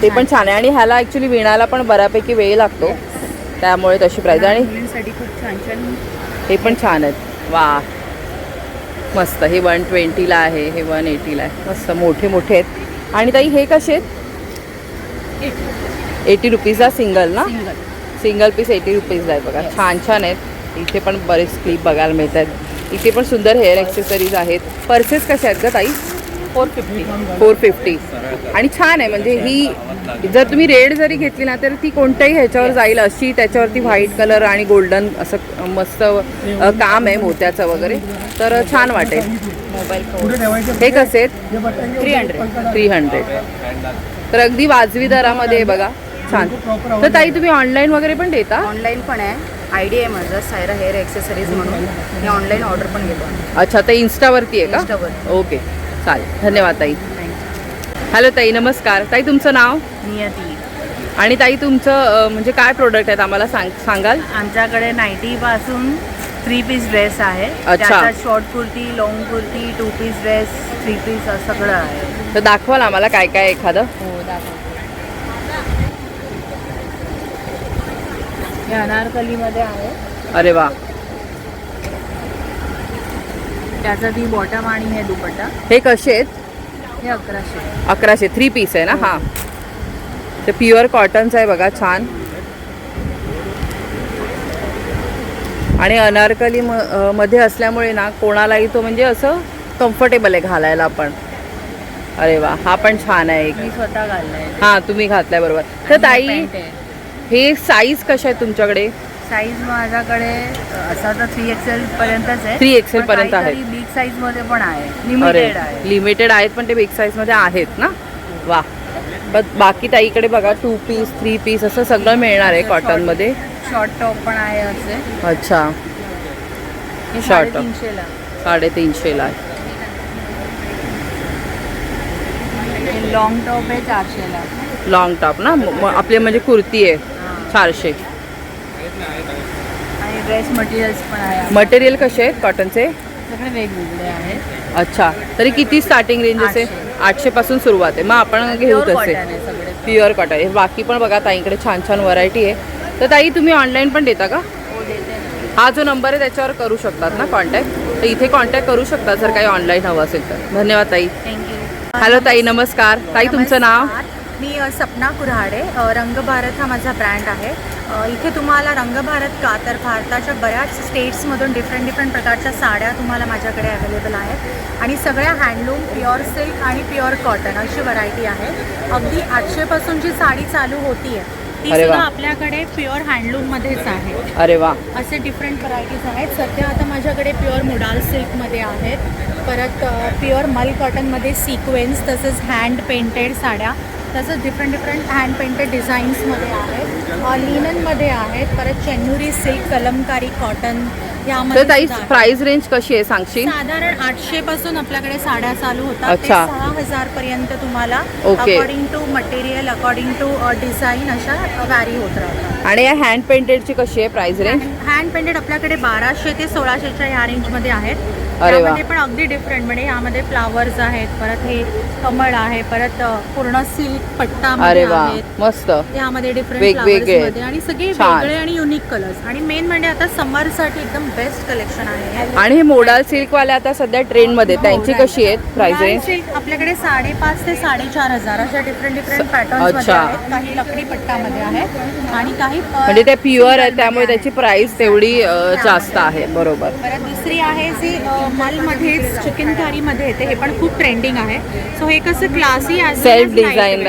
ते पण छान आहे. आणि ह्याला ॲक्च्युली विणायला पण बऱ्यापैकी वेळ लागतो, त्यामुळे तशी प्राईज. आणि मुलींसाठी खूप छान छान. हे पण छान आहेत. वा, मस्त. हे 120ला आहे, हे 180ला आहे. मस्त मोठे मोठे आहेत. आणि ताई हे कसे आहेत? 80 रुपीजला सिंगल ना? सिंगल पीस 80 रुपीजला आहे बघा. छान छान आहेत. इथे पण बरेच क्लिप बघायला मिळतात. इथे पण सुंदर हेअर ॲक्सेसरीज आहेत. पर्सेस कशा आहेत का ताई? 450. आणि छान आहे. म्हणजे ही जर तुम्ही रेड जरी घेतली ना तर ती कोणत्याही ह्याच्यावर जाईल अशी. त्याच्यावरती व्हाईट कलर आणि गोल्डन असं मस्त काम आहे मोत्याचं वगैरे, तर छान वाटेल. हे कसे आहेत? 300. तर अगदी वाजवी दरामध्ये आहे बघा. छान. तर ताई तुम्ही ऑनलाईन वगैरे पण देता? ऑनलाईन पण आहे. आयडी आहे माझा सायरा हेअर ॲक्सेसरीज म्हणून. मी ऑनलाईन ऑर्डर पण घेतो. अच्छा, ते इन्स्टावरती आहे का? Instaवर. ओके, चालेल. धन्यवाद ताई. हॅलो ताई, नमस्कार. ताई तुमचं नाव? नियती. आणि ताई तुमचं म्हणजे काय प्रोडक्ट आहेत आम्हाला सांगाल? आमच्याकडे नाईटीपासून 3 पीस ड्रेस आहे. अच्छा. त्याच्यात short kurti, long kurti, 2 piece dress, 3 piece असं सगळं आहे. तर दाखवाल आम्हाला काय काय एखादं? हो, दाखव. हे अनारकलीमध्ये आहे. अरे वा. त्याचा ती बॉटम आणि हे दुपट्टा. हे कसे आहेत? हे 1100. 1100. 3 पीस आहे ना? हां. ते प्युअर कॉटनचं आहे बघा, छान. आणि अनारकली मध्ये असल्यामुळे ना कोणालाही तो म्हणजे असं कम्फर्टेबल आहे घालायला पण. अरे वा, हा पण छान आहे. मी स्वतः घाललाय. हां, तुम्ही घातलाय बरोबर. तर आणि ताई पॅन्ट आहे. हे साईज कशा आहेत तुमच्याकडे? साईज माझ्याकडे असा तर 3XL पर्यंतच आहे. 3XL पर्यंत आहे. बिग साईज मध्ये पण आहे. अरे, लिमिटेड आहे. लिमिटेड आहेत पण ते बिग साईजमध्ये आहेत ना? वा. बाकी ताईकडे बगा 2 पीस 3 पीस असं सगळं मिळणार आहे कॉटनमध्ये. शॉर्ट टॉप पण आहे असे. अच्छा. हे शॉर्ट टॉप 350ला. 350ला आहे. हे लॉंग टॉप आहे 400ला. लॉंग टॉप ना आपले म्हणजे कुर्ती आहे 400. आणि ड्रेस मटेरियल्स पण आहे. मटेरियल कसे आहेत कॉटनचे? सगळे वेगवेगळे आहेत. अच्छा. तरी किती स्टार्टिंग रेंज असेल? 800 पासून सुरुवात आहे. मग आपण घेऊ Pure तसे. cotton आहे सगळे. प्युअर कॉटन आहे. बाकी पण बघा ताईंकडे छान छान व्हरायटी आहे. तर ताई तुम्ही ऑनलाईन पण देता का? हो, देते ना. हा जो नंबर आहे त्याच्यावर करू शकतात ना कॉन्टॅक्ट? तर इथे कॉन्टॅक्ट करू शकता जर काही ऑनलाईन हवं असेल तर. धन्यवाद ताई. थँक्यू. हॅलो ताई, नमस्कार. ताई तुमचं नाव? मी सपना कुऱ्हाडे. रंग भारत हा माझा ब्रँड आहे. इथे तुम्हाला रंग भारत का तर भारताच्या बऱ्याच स्टेट्समधून डिफरंट प्रकारच्या साड्या तुम्हाला माझ्याकडे अवेलेबल आहेत आणि सगळ्या हँडलूम, प्युअर सिल्क आणि प्युअर कॉटन अशी व्हरायटी आहे. अगदी 800पासून जी साडी चालू होती आहे ती अरे वा. सुद्धा आपल्याकडे प्युअर हँडलूममध्येच आहे. अरे वा. असे डिफरंट व्हरायटीज आहेत. सध्या आता माझ्याकडे प्युअर मुडाल सिल्कमध्ये आहेत, परत प्युअर मल कॉटनमध्ये सिक्वेन्स, तसंच हँड पेंटेड साड्या, तसंच डिफरंट हँड पेंटेड डिझाईन्समध्ये आहेत, लिननमध्ये आहेत, परत चेन्नुरी सिल्क, कलमकारी कॉटन तर यामध्ये ताई सुद्धा आहे. प्राइस रेंज कशी आहे सांगशील? साधारण 800पासून आपल्याकडे साड्या चालू होतात ते अच्छा. 6000 पर्यंत तुम्हाला okay. According to material, according to design अशा व्हॅरी होत राहतात. आणि या हँड पेंटेडची कशी आहे प्राइस रेंज? हँड पेंटेड आपल्याकडे 1200 ते 1600च्या ह्या रेंजमध्ये आहेत. अरे वा. त्यामध्ये पण अगदी डिफरंट, म्हणजे यामध्ये फ्लावर्स आहेत, परत हे कमळ आहे, परत पूर्ण सिल्क पट्टामध्ये अरे वा, आहेत, मस्त. यामध्ये डिफरंट वेगवेगळे. फ्लावर्समध्ये आणि सगळे छान. वेगळे आणि युनिक कलर्स. आणि मेन म्हणजे आता समरसाठी एकदम बेस्ट कलेक्शन आहे. आणि हे मोडाल सिल्क वाले आता सध्या ट्रेंड मध्ये, त्यांची कशी आहेत प्राइस मुलां रेंज? सिल्क आपल्याकडे 5,500 ते 4,500 अशा डिफरंट पॅटर्न्स मध्ये अच्छा. आहेत. काही लकडी पट्टामध्ये आहेत आणि काही म्हणजे ते प्युअर आहे त्यामुळे त्याची प्राइस तेवढी जास्त आहे. बरोबर. परत दुसरी आहे जी मलमध्येच चिकनकारीमध्ये येते. हे पण खूप ट्रेंडिंग आहे. सो हे कसं क्लासी Self design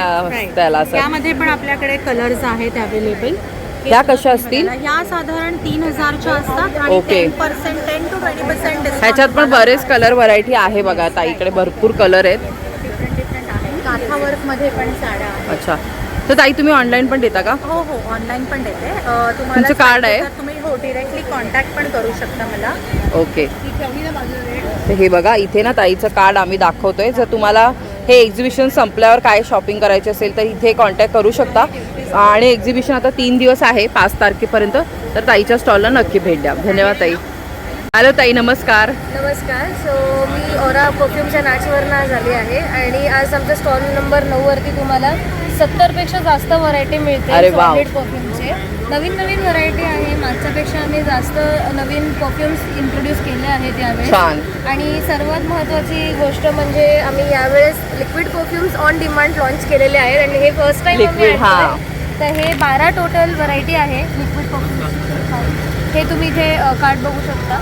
त्याला असं. यामध्ये पण आपल्याकडे कलर्स आहेत अवेलेबल. त्या कशा असतील? या साधारण 3,000च्या असतात आणि ओके. 10% 10 to 20% discount. ह्याच्यात पण बरेच कलर व्हरायटी आहे बघा ताईकडे, भरपूर कलर आहेत. डिफरंट आहे. काथा वर्कमध्ये पण साड्या आहेत. अच्छा. तर ताई तुम्ही ऑनलाईन पण देता का? हो ऑनलाईन पण देते. तुम्हाला तुमचं कार्ड आहे? तर तुम्ही डिरेक्टली कॉन्टॅक्ट पण करू शकता मला. ओके. तर हे बघा इथे ना ताईचं कार्ड आम्ही दाखवतोय. जर तुम्हाला हे एक्झिबिशन संपल्यावर काय शॉपिंग करायची असेल तर इथे कॉन्टॅक्ट करू शकता. आणि एक्झिबिशन आता 3 दिवस आहे, 5 तारखेपर्यंत. तर ताईच्या स्टॉलला नक्की भेट द्या. धन्यवाद ताई. हॅलो ताई, नमस्कार. नमस्कार. सो मी ओरा परफ्यूमच्या नाचवरनं आज आली आहे आणि आज आमच्या स्टॉल नंबर 9वरती तुम्हाला 70पेक्षा जास्त व्हरायटी मिळते. अरे वाव. सॉलिड परफ्यूमचे नवीन व्हरायटी आहे. मागच्यापेक्षा आम्ही जास्त नवीन परफ्यूम्स इंट्रोड्यूस केले आहेत यावेळेस. छान. आणि सर्वात महत्त्वाची गोष्ट म्हणजे आम्ही यावेळेस liquid perfumes on demand launch केलेले आहेत आणि हे फर्स्ट टाइम Liquid, हां. तर हे 12 टोटल व्हरायटी आहे लिक्विड परफ्यूम्स. हे तुम्ही इथे कार्ड बघू शकता.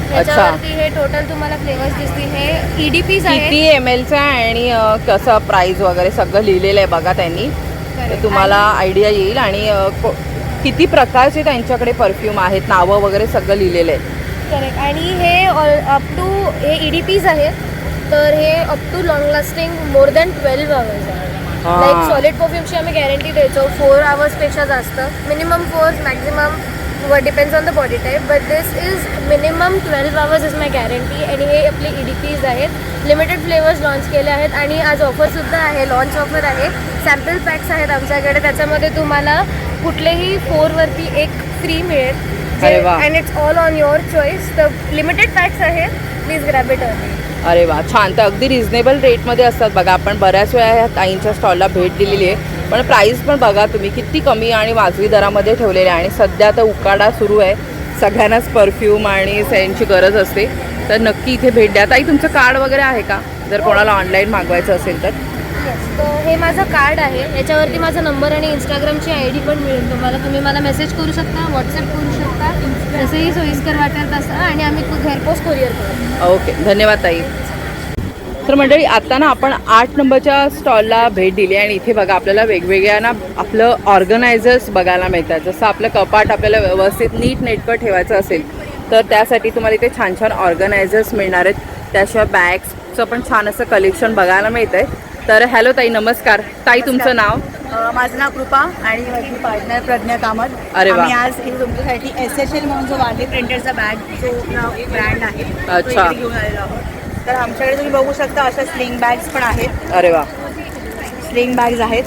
त्याच्यावरती हे टोटल तुम्हाला फ्लेवर्स दिसतील. हे EDPs आहेत. किती ml आहे आणि कसं प्राइस वगैरे सगळं लिहिलेलं आहे बघा त्यांनी. तर तुम्हाला आयडिया येईल. आणि किती प्रकारचे त्यांच्याकडे परफ्यूम आहेत, नावं वगैरे सगळं लिहिलेलं आहे. करेक्ट. आणि हे अप टू हे EDPs आहेत. तर हे up too long lasting more than 12 hours आहे. लाईक सॉलिड परफ्यूमची आम्ही गॅरंटी देतो 4 आवर्सपेक्षा जास्त. Minimum 4, maximum depends on the body type, but this is minimum 12 hours is my guarantee. आणि हे आपले EDPs आहेत. लिमिटेड फ्लेवर्स लॉन्च केले आहेत आणि आज ऑफरसुद्धा आहे, लॉन्च ऑफर आहे. सॅम्पल पॅक्स आहेत आमच्याकडे. त्याच्यामध्ये तुम्हाला कुठलेही 4वरती एक फ्री मिळेल. अरे वा. And it's all on your choice. तर लिमिटेड पॅक्स आहेत. Please grab it early. अरे वा, छान. तर अगदी रिझनेबल रेटमध्ये असतात बघा. आपण बऱ्याच वेळा ह्या ताईंच्या स्टॉलला भेट दिलेली आहे, पण प्राईस पण बघा तुम्ही किती कमी आणि वाजवी दरामध्ये ठेवलेले आहे. आणि सध्या आता उकाडा सुरू आहे, सगळ्यांनाच परफ्यूम आणि सेंटची गरज असते. तर नक्की इथे भेट द्या. ताई तुमचं कार्ड वगैरे आहे का जर कोणाला ऑनलाईन मागवायचं असेल तर? येस. तर हे माझं कार्ड आहे. याच्यावरती माझा नंबर आणि इंस्टाग्रामची ID पण मिळेल तुम्हाला. तुम्ही मला मेसेज करू शकता, व्हॉट्सअप करू शकता, जसंही सोयीस्कर वाटेल तसं. आणि आम्ही घरपोच कुरिअर करू. ओके, धन्यवाद ताई. तर मंडळी आता ना आपण 8 नंबरच्या स्टॉलला भेट दिली आणि इथे बघा आपल्याला वेगवेगळ्या ना आपलं ऑर्गनायझर्स बघायला मिळतात. जसं आपलं कपाट आपल्याला व्यवस्थित नीट नेटकं ठेवायचं असेल तर त्यासाठी तुम्हाला इथे छान छान ऑर्गनायझर्स मिळणार आहेत. त्याशिवाय बॅग्सचं पण छान असं कलेक्शन बघायला मिळतं आहे. तर हॅलो ताई, नमस्कार. ताई तुमचं नाव? माझं नाव कृपा आणि माझी पार्टनर प्रज्ञा कामत. अरे वा. आम्ही आज इथे तुमच्यासाठी SHL म्हणून जो वारली प्रिंटेडचा बॅग जो ब्रँड आहे तो अच्छा. इकडे घेऊन आलेलो आहोत. तर आमच्याकडे तुम्ही बघू शकता अशा स्लिंग बॅग्स पण आहेत. अरे वा. स्लिंग बॅग्स आहेत.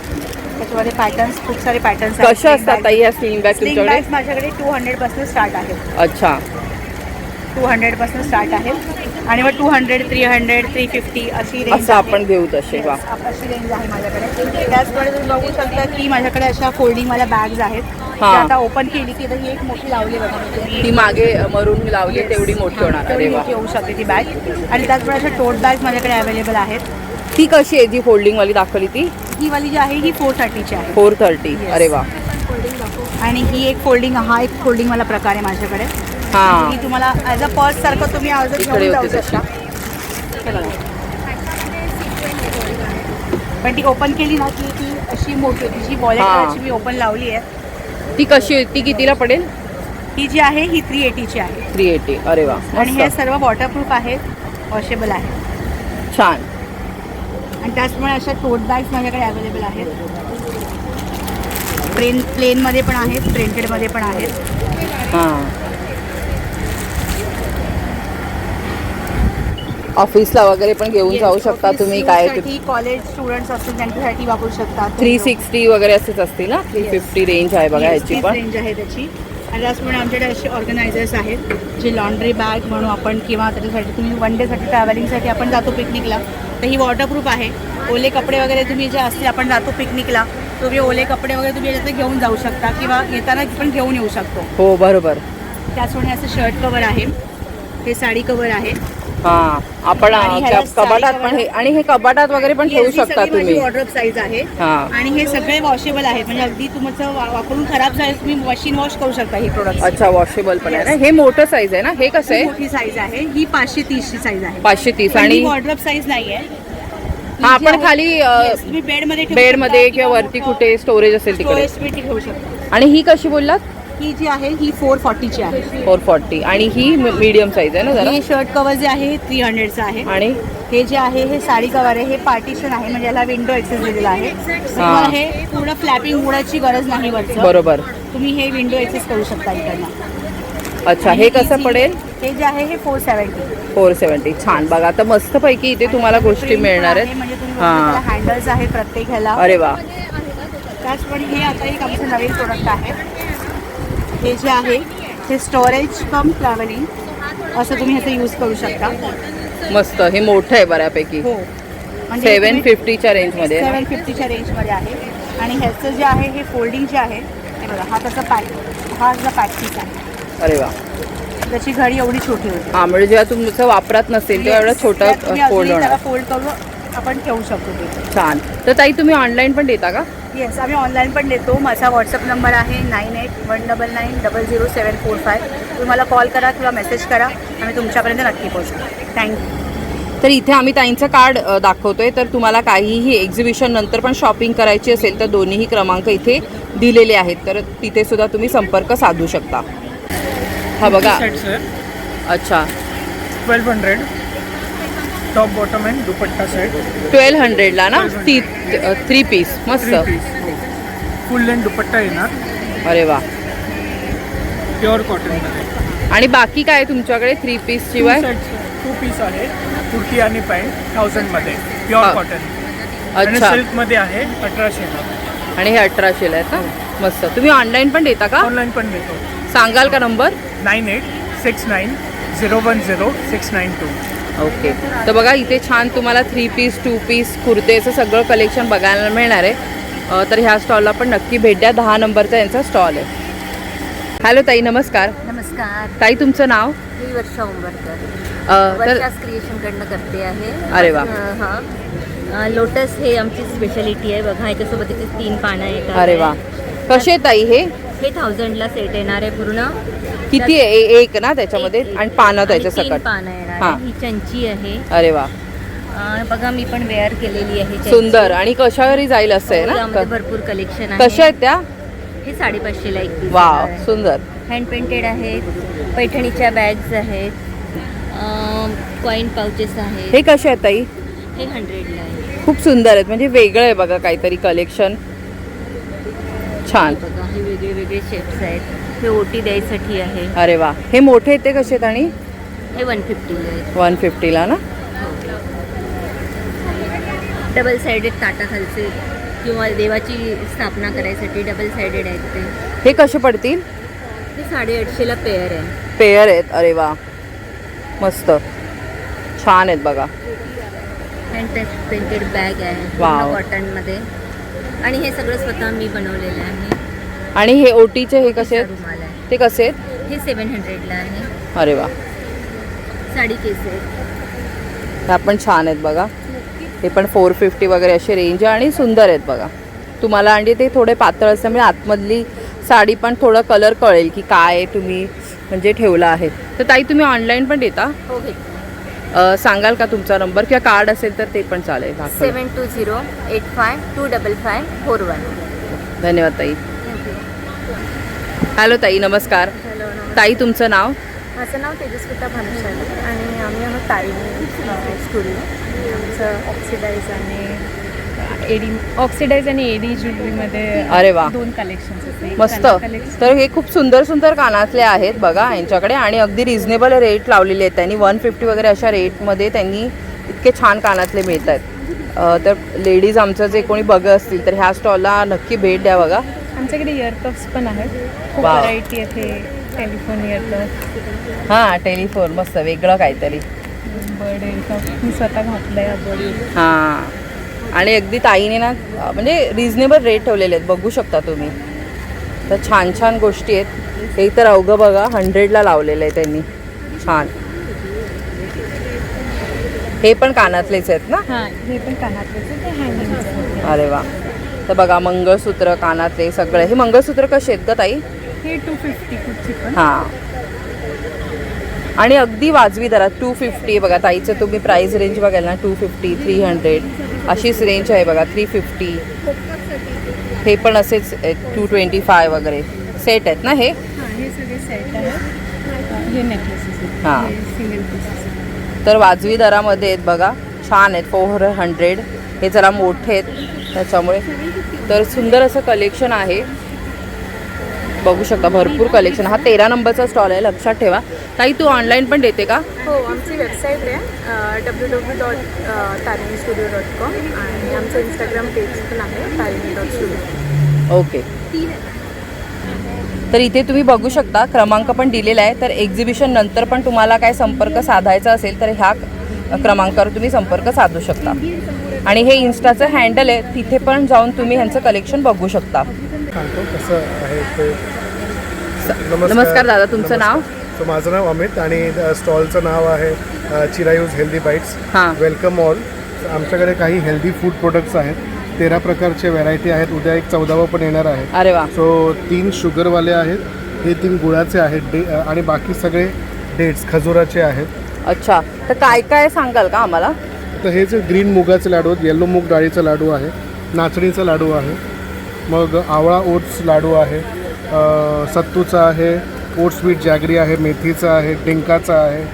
त्याच्यामध्ये पॅटर्न्स, खूप सारे पॅटर्न्स कशा असतात ताई ह्या स्लिंग बॅग स्लिंग तुमच्याकडे? बॅग्स माझ्याकडे 200 पासून स्टार्ट आहेत. अच्छा. 200पासून स्टार्ट आहे आणि मग 200, 300, 350 अशी रेंज असं आपण घेऊ तसे वा. अशी रेंज आहे माझ्याकडे. त्याचप्रमाणे तुम्ही बघू शकता की माझ्याकडे अशा फोल्डिंग मला बॅग्स आहेत. हा. त्या आता ओपन केली की तर ही एक मोठी लावली बघा. ती मागे मरून लावली तेवढी मोठी होणार. अरे तेवढी वा. मोठी होऊ शकते ती बॅग. आणि त्याचप्रमाणे अशा टोट बॅग्स माझ्याकडे अवेलेबल आहेत. ती कशी आहे जी फोल्डिंग वाली दाखवली ती? ही वाली जी आहे ही 430ची आहे. 430. अरे वा. आणि ही एक फोल्डिंग, हा एक फोल्डिंग वाला प्रकार आहे माझ्याकडे. हा. ही तुम्हाला ॲज अ पर्स सारखं तुम्ही आज इकडे घेऊन जाऊ होती तशी. शकता. हे बघा. पण ती ओपन केली ना की ती अशी मोठी होती. जी वॉलेट हा. मी ओपन लावली आहे ती कशी ती कितीला पडेल? ही जी आहे ही 380ची आहे. 380. अरे वा. आणि हे मस्त. सर्व वॉटरप्रूफ आहेत, वॉशेबल आहे. छान. आणि त्याचप्रमाणे अशा टोट बॅग्स माझ्याकडे अवेलेबल आहेत. प्लेनमध्ये पण आहेत, प्रिंटेडमध्ये पण आहेत. हां. ऑफिसला वगैरे पण घेऊन जाऊ शकता तुम्ही. काय कॉलेज स्टुडंट्स असतील त्यांच्यासाठी वापरू शकता. 360 वगैरे असेच असतील ना. 350 रेंज आहे बघा ह्याची पण. रेंज आहे त्याची. आणि त्याचप्रमाणे आमच्याकडे असे ऑर्गनायझर्स आहेत जे लॉन्ड्री बॅग म्हणू आपण, किंवा त्याच्यासाठी तुम्ही वन डेसाठी ट्रॅव्हलिंगसाठी आपण जातो पिकनिकला, तर ही वॉटरप्रूफ आहे. ओले कपडे वगैरे तुम्ही जे असतील, आपण जातो पिकनिकला, तुम्ही ओले कपडे वगैरे तुम्ही याच्यात घेऊन जाऊ शकता किंवा येताना पण घेऊन येऊ शकतो. हो बरोबर. त्याचप्रमाणे असं शर्ट कवर आहे, हे साडी कवर आहे. हा. आपण आणि ह्याला कपाटात साडी पण हे, आणि हे कपाटात वगैरे पण ठेवू शकता तुम्ही. वॉर्डरोब साईज आहे. हा. आणि हे सगळे वॉशेबल आहेत, म्हणजे अगदी तुमचं वापरून खराब झालं तुम्ही मशीन वॉश करू शकता ही प्रोडक्ट. अच्छा, वॉशेबल पण आहे ना. हे मोठं साईज आहे ना. हे कसं आहे? मोठी साईज आहे ही 530ची साईज आहे. 530. आणि आणि वॉर्डरोब साईज नाही आहे. हा आपण खाली तुम्ही बेडमध्ये बेडमध्ये किंवा वरती कुठे स्टोरेज असेल तिकडे. स्टोरेज ठेवू शकता. आणि ही कशी बोललात? ही जी आहे ही 440ची आहे. 440. आणि ही मीडियम साईज आहे ना जरा. हे शर्ट कवर जे आहे हे 300चं आहे. आणि हे जे आहे हे साडी कवर आहे, हे पार्टिशन आहे, म्हणजे याला विंडो एक्सेस दिलेला आहे. तुम्हाला हे पूर्ण फ्लॅपिंग उडायची गरज नाही वरचं. बरोबर. तुम्ही हे विंडो एक्सेस करू शकता इकडनं. अच्छा, हे कसं पडेल? हे जे आहे हे 470. 470. छान. बघा आता मस्तपैकी इथे तुम्हाला गोष्टी मिळणार आहेत. म्हणजे तुम्ही हां. हँडल्स आहेत प्रत्येक ह्याला. अरे वा. त्याचप्रमाणे हे आता एक आमचं नवीन प्रोडक्ट आहे. हे जे आहे हे स्टोरेज कम ट्रॅव्हलिंग असं तुम्ही ह्याचा यूज करू शकता. मस्त. हे मोठं आहे बऱ्यापैकी. हो. 750च्या रेंजमध्ये. 750च्या रेंजमध्ये आहे. आणि ह्याचं जे आहे हे फोल्डिंग जे आहे हे बघा, हा त्याचा पॅक, हा त्याचा पॅक पीस आहे. अरे वा. त्याची घडी एवढी छोटी होती. हा, म्हणजे जेव्हा तुमचं वापरात नसेल तेव्हा एवढं छोटं फोल्ड होणार. फोल्ड करून आपण ठेवू शकतो ते. छान. तर ताई तुम्ही ऑनलाईन पण देता का? येस, आम्ही ऑनलाईन पण देतो. माझा व्हॉट्सअप नंबर आहे 9819900745. तुम्ही मला कॉल करा किंवा मेसेज करा, आम्ही तुमच्यापर्यंत नक्की पोहोचू. थँक्यू. तर इथे आम्ही ताईंचं कार्ड दाखवतोय. तर तुम्हाला काहीही एक्झिबिशन नंतर पण शॉपिंग करायची असेल तर दोन्हीही क्रमांक इथे दिलेले आहेत. तर तिथे सुद्धा तुम्ही संपर्क साधू शकता. हा बघा. सेट सर अच्छा. 1200 top bottom and dupatta set. 1200ला ना. 3 पीस. मस्त. फुल लेंथ दुपट्टा येणार. अरे वा. प्युअर कॉटनमध्ये. आणि बाकी काय आहे तुमच्याकडे 3 पीस शिवाय? 2 पीस आहे, कुर्ती आणि पॅन्ट 1000मध्ये प्युअर कॉटन. आणि अच्छा. सिल्कमध्ये आहे 1800ला. आणि हे 1800ला आहेत ना. मस्त. तुम्ही ऑनलाईन पण देता का? ऑनलाईन पण देतो. सांगाल का नंबर? 9869010692. ओके. तर बघा इथे छान तुम्हाला 3 पीस 2 पीस कुर्तेचं सगळं कलेक्शन बघायला मिळणार आहे. तर ह्या स्टॉलला पण नक्की भेट द्या. 10 नंबरचा यांचा स्टॉल आहे. हॅलो ताई, नमस्कार. नमस्कार. ताई तुमचं नाव? मी वर्षा उंबरकर, तर वर्षास क्रिएशनकडनं करते आहे. अरे वा. हां. लोटस हे आमची स्पेशालिटी आहे. बघा याच्यासोबत इथे 3 पानं येतात. अरे वा. कसे ताई हे? हे 1000ला सेट येणार आहे पूर्ण. किती आहे? एक ना त्याच्यामध्ये? आणि पानं त्याच्या आणि 3 सकट. पानं येणार हां. आहे. ही चंची आहे. अरे वा. बघा मी पण वेअर केलेली आहे चंची. सुंदर. आणि कशावरही जाईल असं आहे यामध्ये ना. भरपूर कलेक्शन आहे. कशा आहेत त्या? हे 550ला एक पीस वा, येणार आहे. सुंदर. हँड पेंटेड आहेत. पैठणीच्या बॅग्स आहेत. कॉईन पाउचेस आहेत. हे कसे आहेत ताई? हे 100ला आहे. खूप सुंदर आहेत. म्हणजे वेगळं आहे बघा काहीतरी कलेक्शन. छान. बघा हे वेगळे वेगळे शेप्स आहेत. हे ओटी द्यायसाठी आहे. अरे वा. हे मोठे आहेत ते कसे आहेत? आणि हे 150ला आहेत. 150ला ना. डबल साइडेड ताटाखालचे किंवा देवाची स्थापना करायसाठी डबल साइडेड आहेत ते. हे कसे पडतील? हे 850ला पेअर आहे. पेअर आहेत. अरे वा. मस्त छान आहेत बघा. हँड पेंटेड बॅग आहे वाव. कॉटनमध्ये आणि हे सगळं स्वतः मी बनवलेलं आहे. आणि हे ओटीचे हे कसे आहेत? रुमाल आहे. ते कसे आहेत? हे 700ला आहे. अरे वा, साडी केस आहेत. ह्या पण छान आहेत बघा. हे पण 450 वगैरे असे रेंज आहे आणि सुंदर आहेत बघा. तुम्हाला आणि ते थोडे पातळ असल्यामुळे आतमधली साडी पण थोडं कलर कळेल की काय तुम्ही म्हणजे ठेवलं आहे. तर ताई तुम्ही ऑनलाईन पण देता? हो घेत. सांगाल का तुमचा नंबर किंवा कार्ड असेल तर ते पण चालेल. दाखवा. 7208541441. धन्यवाद ताई. हॅलो ताई, नमस्कार. हॅलो नमस्कार. ताई तुमचं नाव? माझं नाव तेजस्विता भानुशाली आणि आम्ही आहोत तारिणी स्टुडिओ. आमचं ऑक्सिडाईज आणि एडी ज्वेलरीमध्ये अरे वा, 2 कलेक्शन्स मस्त. तर हे खूप सुंदर सुंदर कानातले आहेत बघा यांच्याकडे आणि अगदी रिझनेबल रेट लावलेले आहेत त्यांनी. 150 वगैरे अशा रेटमध्ये त्यांनी इतके छान कानातले मिळत आहेत. तर लेडीज आमचं जे कोणी बघत असतील तर ह्या स्टॉलला नक्की भेट द्या बघा. आमच्याकडे इयरकप्स पण आहेत. खूप वाव. व्हरायटी आहे. टेलिफोन इयरकप, हां, टेलिफोन मस्त वेगळं काहीतरी. बर्ड इयरकप मी स्वतः घातलं आहे बर्ड. हां, आणि अगदी ताईने ना म्हणजे रिझनेबल रेट ठेवलेले आहेत बघू शकता तुम्ही. तर छान छान गोष्टी आहेत. हे तर अवघं बघा 100ला लावलेलं आहे त्यांनी. छान. हे पण कानातलेच आहेत ना? हां, हे पण कानातलेच आहे. ते हँगिंगचं. अरे वा. तर बघा मंगळसूत्र कानातले सगळे. हे मंगळसूत्र कसे आहेत का ताई? हे 250 कुठची पण. हां, आणि अगदी वाजवी दरात 250 बघा. ताईचं तुम्ही प्राईस रेंज बघाल ना 250 300 अशीच रेंज आहे बघा. 350. हे पण असेच 225 वगैरे सेट आहेत ना हे? हां, हे सगळे सेट आहेत. हे नेकलेसेस आहेत. हां. हे सिंगल पीसेस. तर वाजवी दरामध्ये आहेत बघा. छान आहेत. 400. हे जरा मोठे आहेत त्याच्यामुळे. तर सुंदर असं कलेक्शन आहे बघू शकता. भरपूर कलेक्शन. हा 13 नंबरचा स्टॉल आहे, लक्षात ठेवा. ताई तू ऑनलाईन पण देते का? हो, आमची वेबसाईट आहे www.tarinistudeo.com आणि आमचं इंस्टाग्राम पेज पण आहे tarini.studio. ओके. तर इथे तुम्ही बघू शकता क्रमांक पण दिलेला आहे. तर एक्झिबिशन नंतर पण तुम्हाला काय संपर्क साधायचा असेल तर ह्या क्रमांकावर तुम्ही संपर्क साधू शकता. आणि हे इन्स्टाचं हँडल आहे, तिथे पण जाऊन तुम्ही ह्यांचं कलेक्शन बघू शकता. कसं आहे ते. नमस्कार दादा, तुमचं नाव? सो माझं नाव अमित आणि स्टॉलचं नाव आहे चिरायूज हेल्दी बाईट्स. हां. Welcome all. आमच्याकडे काही हेल्दी फूड प्रोडक्ट्स आहेत. 13 प्रकारचे व्हरायटी आहेत. उद्या एक 14वं पण येणार आहे. अरे वा. सो 3 शुगरवाले आहेत, हे 3 गुळाचे आहेत आणि बाकी सगळे डेट्स खजुराचे आहेत. अच्छा, तर काय काय सांगाल का आम्हाला? तर हे जे ग्रीन मुगाचे लाडू आहेत, येलो मूग डाळीचा लाडू आहे, नाचणीचा लाडू आहे, मग आवळा ओट्स लाडू आहे, सत्तूचा आहे, ओट्स स्वीट जॅगरी आहे, मेथीचा आहे, डिंकाचा आहे,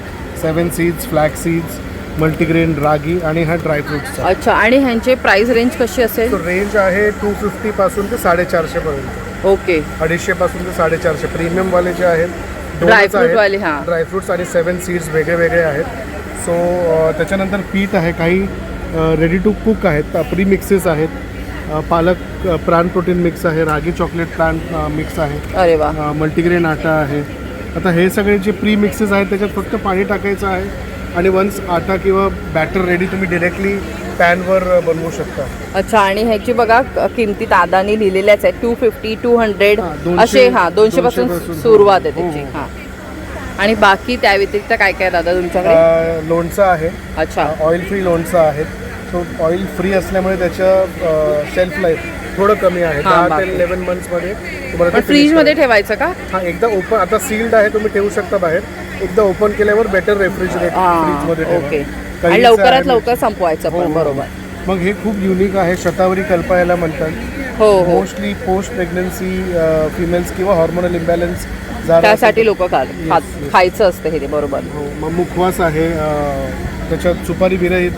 7 सीड्स, फ्लॅक्स सीड्स, मल्टीग्रेन रागी आणि हा ड्रायफ्रुट्सचा. अच्छा, आणि ह्यांचे प्राइस रेंज कशी असेल? तो रेंज आहे 250 पासून ते 450 पर्यंत. ओके. 250 पासून ते 450. प्रीमियमवाले जे आहेत ड्रायफ्रूटवाले. हां, ड्रायफ्रुट्स आणि 7 सीड्स वेगळे वेगळे आहेत. सो त्याच्यानंतर पीठ आहे, काही रेडी टू कुक आहेत, प्री मिक्सेस आहेत, पालक प्राण प्रोटीन मिक्स आहे, रागी चॉकलेट प्राण मिक्स आहे, अरे वा. मल्टीग्रेन आटा आहे. आता हे सगळे जे प्री मिक्सेस आहेत त्याच्यात फक्त पाणी टाकायचं आहे आणि वन्स आटा किंवा बॅटर रेडी तुम्ही डिरेक्टली पॅनवर बनवू शकता. अच्छा, आणि ह्याची बघा किमती दादानी लिहिलेल्याच आहेत. 250 200 हां, 200 असे. हां, 200 पासून 200 सुरुवात आहे हो, त्याची. हो. हां, आणि बाकी त्या व्यतिरिक्त काय काय दादा तुमच्याकडे? लोणचं आहे. अच्छा. ऑइल फ्री लोणचं आहे. सो ऑइल फ्री असल्यामुळे त्याचं शेल्फ लाईफ थोडं कमी आहे. हां, 10 ते बापरे. 11 मंथ्समध्ये तुम्हाला पण फ्रीजमध्ये ठेवायचं का? हां, एकदा ओपन, आता सील्ड आहे, तुम्ही ठेवू शकता बाहेर. एकदा ओपन केल्यावर बेटर रेफ्रिजरेट फ्रीजमध्ये हां, ठेवा. ओके. काही आणि लवकरात आहे- लवकर संपवायचं हो, पण. हो. बरोबर. मग हे खूप युनिक आहे. शतावरी कल्पा याला म्हणतात. हो हो, मोस्टली पोस्ट प्रेग्नन्सी फिमेल्स किंवा हॉर्मोनल इम्बॅलन्स त्यासाठी लोक Yes, yes. खायचं असतं हे ते. बरोबर. हो. मग मुखवास आहे, त्याच्यात सुपारी विरहित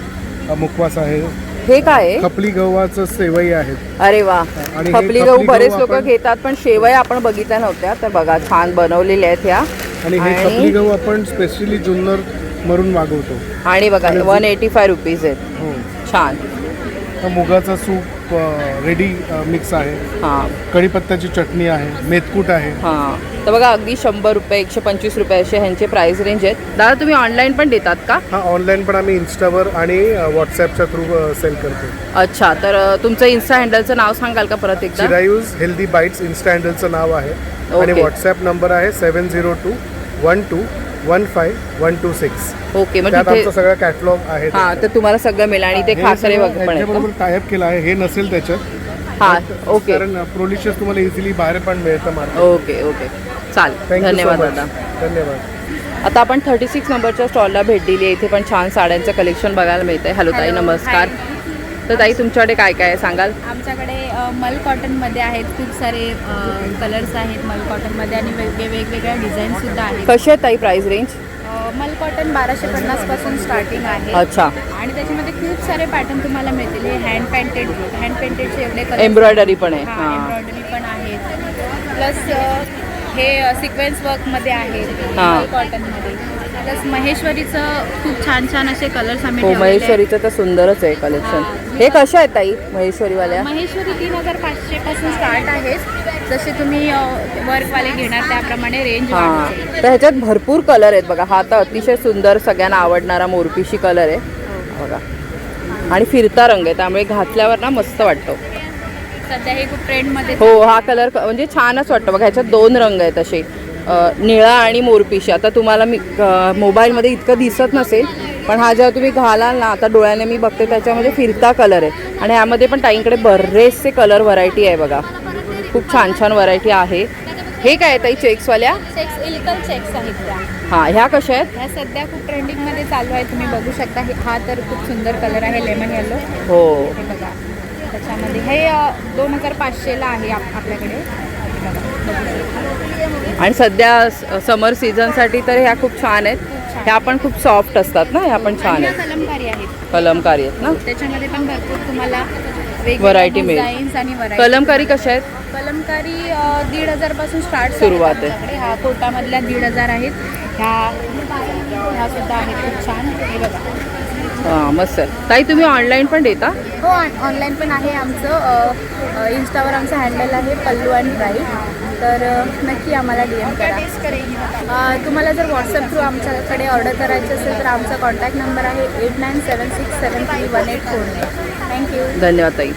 मुखवास आहे. हे काय आहे? खपली गव्हाचं सेवई आहेत. अरे वा. आणि हे खपली गहू खपली बरेच गहू लोक आपण- घेतात, पण शेवया आपण बघितल्या नव्हत्या. तर बघा छान बनवलेल्या आहेत ह्या. आणि हे खपली गहू आपण स्पेशली जुन्नर मरून मागवतो. आणि बघा 185 रुपीज आहेत. हो. छान. मुगाचा सूप रेडी मिक्स आहे, हां कढीपत्त्याची चटणी आहे, मेथकूट आहे. हां. तर बघा अगदी 100 रुपये 125 रुपये असे ह्यांचे प्राइस रेंज आहेत. दादा तुम्ही ऑनलाईन पण देतात का? हा ऑनलाईन पण आम्ही इन्स्टावर आणि व्हॉट्सॲपच्या थ्रू सेल करतो. अच्छा, तर तुमचं इन्स्टा हँडलचं नाव सांगाल का परत एकदा? चिरायूज हेल्दी बाईट्स इन्स्टा हँडलचं नाव आहे आणि ओके. व्हॉट्सॲप नंबर आहे 7021215126. ओके, मग त्यात तिथे आमचं सगळं कॅटलॉग आहे. हां, तर तुम्हाला सगळं मिळेल आणि ते हे खासरे सगळं वगैरे पण आहेत यांच्याबरोबर टायअप केलं आहे. हे नसेल त्याच्यात, का? हां, ओके कारण प्रोलिशियस तुम्हाला इझिली बाहेर पण मिळतं मार्केट. ओके ओके चालेल. थँक्यू धन्यवाद सो दादा. मच. धन्यवाद. आता आपण 36 नंबरच्या स्टॉलला भेट दिली आहे. इथे पण छान साड्यांचं कलेक्शन बघायला मिळतं आहे. हॅलो ताई, नमस्कार. तर ताई तुमच्याकडे काय काय आहे सांगाल? आमच्याकडे मल कॉटनमध्ये आहेत खूप सारे कलर्स आहेत मल कॉटनमध्ये आणि वेगवेगळ्या डिझाईनसुद्धा आहेत. कशी आहे ताई प्राइस रेंज? मल कॉटन 1250 पासून स्टार्टिंग आहे. अच्छा, आणि त्याच्यामध्ये खूप सारे पॅटर्न तुम्हाला मिळतील. हे हँड पेंटेडचे एवढे कलर, एम्ब्रॉयडरी पण आहे. हां हां, एम्ब्रॉयडरी पण आहेत. प्लस हे सिक्वेन्स वर्कमध्ये आहेत हां. मल कॉटनमध्ये. प्लस महेश्वरीचं खूप छान छान असे कलर्स आम्ही हो ठेवलेले आहेत. महेश्वरीचं तर सुंदरच आहे कलेक्शन. हे कशा आहेत ताई महेश्वरीवाल्या? महेश्वरी 3500 पासून स्टार्ट आहेत. जसे तुम्ही वर्कवाले घेणार त्याप्रमाणे रेंज हां, वाढते. तर ह्याच्यात भरपूर कलर आहेत बघा. हा तर अतिशय सुंदर सगळ्यांना आवडणारा मोरपिशी कलर आहे बघा आणि फिरता रंग आहे, त्यामुळे घातल्यावर ना मस्त वाटतो. सध्या हे खूप ट्रेंडमध्ये हो, हा कलर म्हणजे छानच वाटतो बघा. ह्याच्यात 2 रंग आहेत असे, निळा आणि मोरपिशी. आता तुम्हाला मी मोबाईलमध्ये इतकं दिसत नसेल, पण हा जेव्हा तुम्ही घालाल ना, आता डोळ्याने मी बघते त्याच्यामध्ये फिरता कलर आहे. आणि ह्यामध्ये पण ताईंकडे बरेचसे कलर व्हरायटी आहे बघा. खूप छान छान व्हरायटी आहे. हे काय आहे ताई चेक्सवाल्या? चेक्स इल्कम चेक्स आहेत त्या. हां, ह्या कशा आहेत? ह्या सध्या खूप ट्रेंडिंगमध्ये चालू आहे, तुम्ही बघू शकता. हा तर खूप सुंदर कलर आहे लेमन येलो. हो, हे बघा त्याच्यामध्ये हे 2500ला आहे आपल्याकडे. हे बघा, बघू शकता. आणि सध्या समर सीझनसाठी तर ह्या खूप छान आहेत. ह्या पण खूप सॉफ्ट असतात ना, ह्या पण छान आणि आहेत. ह्या कलमकारी आहेत. कलमकारी आहेत ना, त्याच्यामध्ये पण भरपूर तुम्हाला Variety मिळेल. डिझाईन्स आणि व्हरायटी. कलमकारी कशा आहेत? कलमकारी 1500 पासून स्टार्ट सुरुवात आहे. हा कोटामधल्या 1500 आहेत. ह्या सुद्धा आहेत खूप छान. हे बघा. हां, मस्त आहे. ताई तुम्ही ऑनलाईन पण देता? हो, ऑनलाईन पण आहे आमचं. इन्स्टावर आमचं हँडल आहे पल्लू अँड ब्राईड. तर नक्की आम्हाला DM करा. तुम्हाला जर व्हॉट्सअप थ्रू आमच्याकडे ऑर्डर करायची असेल तर आमचा कॉन्टॅक्ट नंबर आहे 8976731849. थँक्यू. धन्यवाद ताई.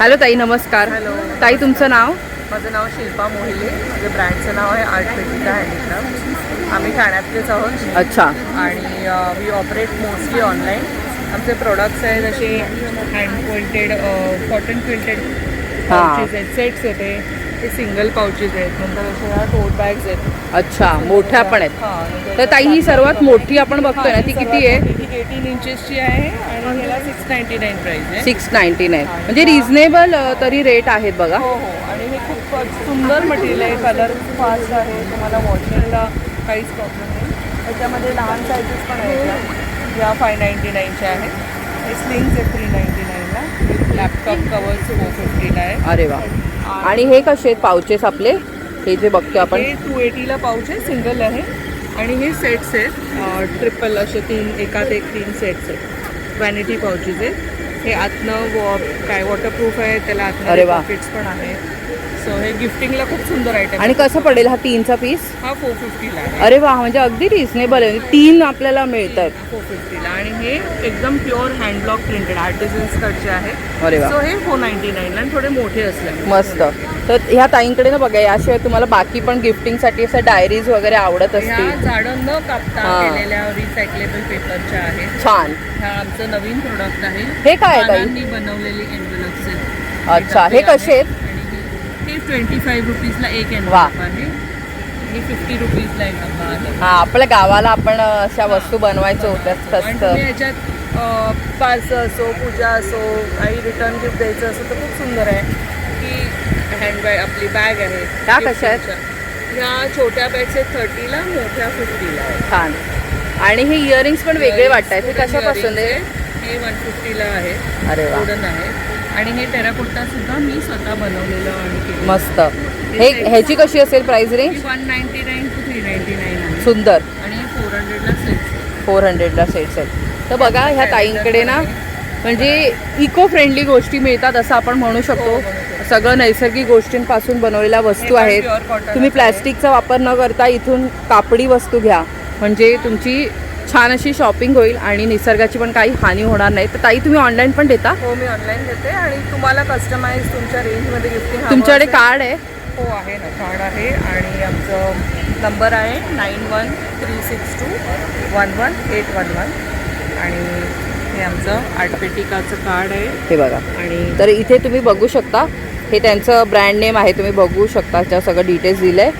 हॅलो ताई, नमस्कार. ताई तुमचं नाव? माझं नाव शिल्पा मोहिले. माझ्या ब्रँडचं नाव आहे आर्ट पेटिका हँडीक्राफ्ट. आम्ही ठाण्यातलेच आहोत. अच्छा. आणि वी ऑपरेट मोस्टली ऑनलाईन. आमचे प्रोडक्ट्स आहेत असे hand quilted cotton quilted pouches आहेत, सेट्स आहेत. ते सिंगल पाउचेस आहेत. नंतर असे टोट बॅग्स आहेत. अच्छा, मोठ्या पण आहेत. हां, तर ताई ही सर्वात मोठी आपण बघतोय ना, ती किती आहे? ती 18 इंचेसची आहे आणि ह्याला 699 प्राईस आहे. 699. म्हणजे रिझनेबल तरी रेट आहेत बघा. हो हो, आणि हे खूप सुंदर मटेरियल आहे. कलर फास्ट आहे. तुम्हाला वॉशिंगला काहीच प्रॉब्लेम नाही. त्याच्यामध्ये लहान सायझेस पण आहेत. या 599च्या आहेत. हे स्लिंग्स आहेत 399ला. लॅपटॉप कवर्स 450ला आहे. अरे वा. आणि हे कसे आहेत पाउचेस आपले? हे जे बघतो आपण, हे 280ला पाऊच आहे, सिंगल आहे. आणि हे सेट्स आहेत ट्रिपल असे 3 सेट्स आहेत. वॅनिटी पाउचेस आहेत. हे आतनं काय वॉटरप्रूफ आहे, त्याला अरे आतनं वा. पॉकेट्स पण आहे. सो हे गिफ्टिंगला खूप सुंदर आयटम. आणि कसं पडेल हा 3चा पीस? हा 450ला आहे. अरे वा, म्हणजे अगदी रिझनेबल आहे. 3 आपल्याला मिळत आहेत 450ला. आणि हे एकदम प्युअर हँडब्लॉक प्रिंटेड आर्टिझन्स कडचे आहे. अरे वा. सो हे 499ला आणि थोडे मोठे असल्यामुळे. मस्त. तर ह्या ताईंकडे ना बघा, याशिवाय तुम्हाला बाकी पण गिफ्टिंगसाठी असं डायरीज वगैरे आवडत ह्या असतील. झाडं न कापता हां. केलेल्या रिसायकलेबल पेपरच्या आहेत. छान. ह्या आमचं नवीन प्रोडक्ट आहे. हे काय आहे ताई? पानांनी बनवलेली एन्व्हलप्स आहेत. अच्छा, हे कसे आहेत? हे 25 रुपीजला एक वा. एन्व्हलप आहे. हे 50 रुपीजला एक डब्बा आहे. हा, आपल्या गावाला आपण अशा वस्तू बनवायचो होत्या आणि तसं. तुम्ही ह्याच्यात पार्सल असो, पूजा असो, काही रिटर्न गिफ्ट द्यायचं असो तर खूप सुंदर आहे. की हँडबॅग आपली बॅग आहे. ह्या कशा आहेत? ह्या छोट्या बॅग्स आहेत 30ला, मोठ्या 50ला आहे. छान. आणि हे इयरिंग्स पण वेगळे वाटत आहेत. हे कशापासून आहे? हे 150ला आहे. अरे वा, वुडन आहे. आणि हे टेराकोटा सुद्धा मी स्वतः बनवलेलं आणि केलेलं. मस्त. ह्याची कशी असेल प्राइस रेंज? 199 to 399 आहे. सुंदर. आणि हे 400ला सेट्स. 400ला सेट्स आहेत. तर बघा, ह्या ताईंकडे ना म्हणजे इको फ्रेंडली गोष्टी मिळतात असं आपण म्हणू शकतो. सगळं नैसर्गिक गोष्टींपासून बनवलेल्या वस्तू आहेत. तुम्ही प्लॅस्टिकचा वापर न करता इथून कापडी वस्तू घ्या, म्हणजे तुमची छान अशी शॉपिंग होईल आणि निसर्गाची पण काही हानी होणार नाही. तर ताई तुम्ही ऑनलाईन पण देता? हो, मी ऑनलाईन देते आणि तुम्हाला कस्टमाइज तुमच्या रेंजमध्ये गिफ्टिंग तुमच्याकडे कार्ड आहे? हो आहे ना, कार्ड आहे आणि आमचं नंबर आहे 9136211811 आणि हे आमचं आर्टपेटिकाचं कार्ड आहे. हे बघा. आणि तर इथे तुम्ही बघू शकता, हे त्यांचं ब्रँड नेम आहे, तुम्ही बघू शकता, त्याच्यावर सगळं डिटेल्स दिलं आहे.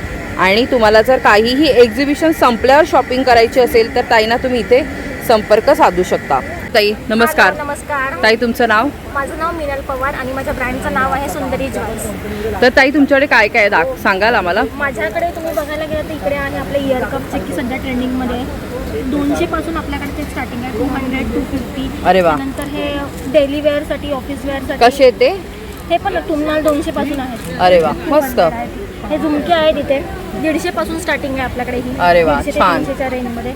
आणि तुम्हाला जर काहीही एक्झिबिशन संपल्यावर शॉपिंग करायची असेल तर ताईंना तुम्ही इथे संपर्क साधू शकता. ताई नमस्कार. नमस्कार. ताई तुमचं नाव? माझं नाव मिनल पवार आणि माझ्या ब्रँडचं नाव आहे सुंदरी ज्वेल्स. तर ताई तुमच्याकडे काय काय सांगाल आम्हाला? माझ्याकडे तुम्ही बघायला गेलं तर इकडे आहे आपले इयर कपचे की सध्या ट्रेंडिंगमध्ये आहे. 200 पासून आपल्याकडे ते स्टार्टिंग आहे, 200, 250. अरे वा. नंतर हे डेली वेअरसाठी, ऑफिस वेअरसाठी. कसे ते? हे पण तुम्हाला 200 पासून आहेत. अरे वा, मस्त. हे झुमके आहेत इथे 150 पासून स्टार्टिंग आहे आपल्याकडे ही. अरे वा, 150 ते छान. 300च्या रेंजमध्ये.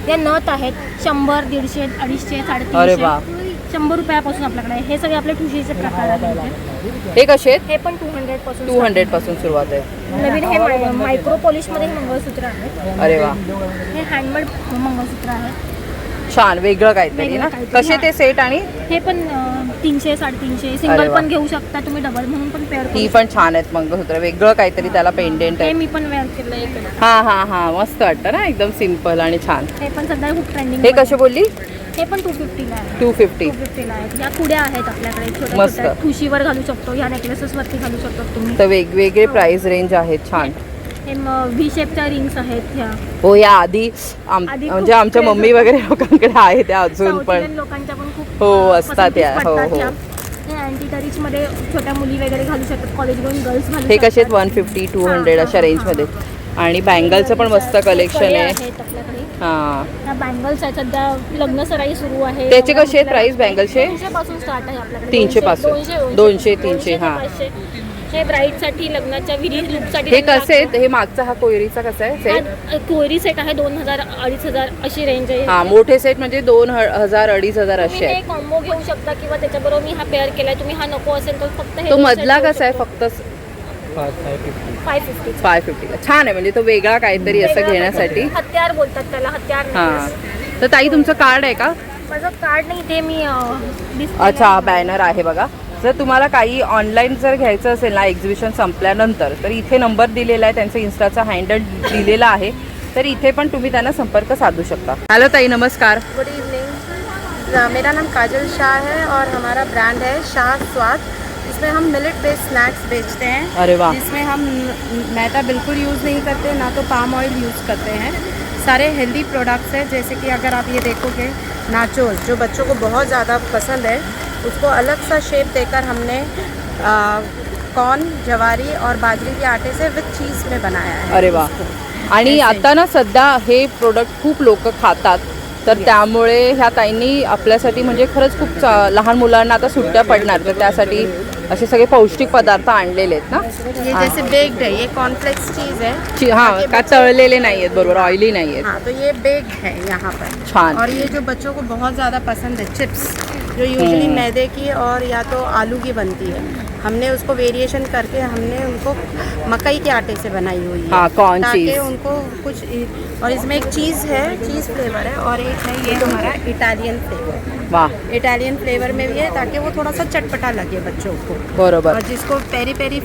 हे नथ आहेत 100, 150, 250, अरे वा. 350, 100 रुपयापासून आपल्याकडे आहे. हे सगळे आपले ठुशीचे प्रकार आहेत. हे कसे आहेत? हे पण 200 पासून 200 पासून सुरुवात आहे. नवीन हे मायक्रो पॉलिशमध्ये मंगळसूत्र आहे. अरे वा, हे हँडमेड मंगळसूत्र आहे. छान, वेगळं काहीतरी ना. कसे ते सेट? आणि हे पण 300, 350. अरे सिंगल वा. पण घेऊ शकता तुम्ही, डबल म्हणून पण पेअर ही पण छान आहेत मंगळसूत्र, वेगळं काहीतरी त्याला पेंडेंट हे आहे. मी पण वेअर केलं एक. हा मस्त वाटतं ना, एकदम सिम्पल आणि छान. हे पण सध्या खूप ट्रेंडिंग. हे कसे बोलली? हे पण 250ला आहे. 250. 250ला आहेत. या कुड्या आहेत आपल्याकडे छोट्या मस्त. छोट्या, ठुशीवर घालू शकतो, या नेकलेसेस वरती घालू शकतो तुम्ही. तर वेगवेगळे प्राइस रेंज आहेत. छान. हे व्ही शेपच्या रिंग्स आहेत ह्या. हो, या आधी आधी म्हणजे खूप आमच्या craze मम्मी होता. वगैरे लोकांकडे आहे त्या अजून South पण. Indian लोकांच्या पण खूप हो, असतात पसंतीस या. हो, पडतात हो. ह्या. हे अँटी टरिच मध्ये छोट्या मुली वगैरे घालू शकतात, कॉलेज गोईंग गर्ल्स घालू हे कसे आहेत? शकतात. 150, 200 अशा रेंजमध्ये. आणि बँगलचं पण मस्त कलेक्शन कडे आहे. आहेत आपल्याकडे. हां, ह्या बँगल्स आहेत, सध्या लग्न सराई सुरू आहे. त्याचे कसे आहेत प्राइस बँगलचे? 300 पासून स्टार्ट आहे आपल्याकडे. 300 पासून. 200, 300, हां. 500. हे ब्राईडसाठी, लग्नाच्या विधी लुकसाठी. हे कसे आहेत? हे मागचा हा कोयरीचा कसा आहे सेट? कोयरी सेट आहे 2000, 2500 अशी रेंज आहे. हां, मोठे सेट म्हणजे 2000, 2500 असे तुम्ही हे आहेत. कॉम्बो घेऊ शकता किंवा त्याच्याबरोबर मी हा पेअर केलाय. तुम्ही हा नको असेल तर फक्त हे तो दोन मधला set घेऊ कसा आहे? शकतो. फक्त 550. 550. छान आहे, म्हणजे तो वेगळा काहीतरी असं वेगळा घेण्यासाठी. हत्यार बोलतात त्याला, हत्यार हां. necklace. तर ताई तुमचं कार्ड आहे का? माझं कार्ड नाही, ते मी अच्छा, बॅनर आहे बघा. जर तुम्हाला काही ऑनलाईन जर घ्यायचं असेल ना एक्झिबिशन संपल्यानंतर, तर इथे नंबर दिलेला आहे, त्यांचा इन्स्टाचा हँडल दिलेला आहे, तर इथे पण तुम्ही त्यांना संपर्क साधू शकता. हॅलो ताई, नमस्कार. Good evening. मेरा नाम काजल शाह है और हमारा ब्रांड है शाह स्वाद. इसमें हम मिलेट बेस्ड स्नैक्स बेचते हैं. अरे वाह. जिसमें हम मैदा बिल्कुल यूज़ नहीं करते, ना तो पाम ऑयल यूज़ करते हैं. सारे हेल्दी प्रोडक्ट्स हैं. जैसे कि अगर आप ये देखोगे नाचोस, जो बच्चों को बहुत ज़्यादा पसंद है, उसको अलग सा शेप देकर हमने कॉर्न, जवारी और बाजरी के आटे से विथ चीज़ में बनाया है. अरे वा. आणि आता ना सध्या हे प्रोडक्ट खूप लोक खातात, तर त्यामुळे ह्या ताईंनी आपल्यासाठी म्हणजे खरंच खूप लहान मुलांना आता सुट्ट्या पडणार, तर त्यासाठी असे सगळे पौष्टिक पदार्थ आणलेले आहेत ना. ये जैसे बेक्ड है, ये कॉर्नफ्लेक्स चीज़ है. हां, का तळलेले नाही आहेत, बरोबर, ऑइली नाही आहेत. हाँ, तो ये बेक्ड है यहाँ पर. छान. और ये जो बच्चों को बहुत ज़्यादा पसंद है, चिप्स, जो यूजुअली मैदे की और या तो आलू की बनती है, हमने उसको वेरिएशन करके हमने उनको मकई के आटे से बनाई हुई है. हाँ, कॉर्न ताकि चीज़. उनको कुछ. और इसमें एक चीज़ है, चीज़ फ्लेवर है, और एक है ये हमारा इटालियन फ्लेवर. वाह, इटालियन फ्लेवर में भी है ताकि वो थोड़ा सा चटपटा लगे बच्चों को. बरोबर. और जिसको पेरी पेरी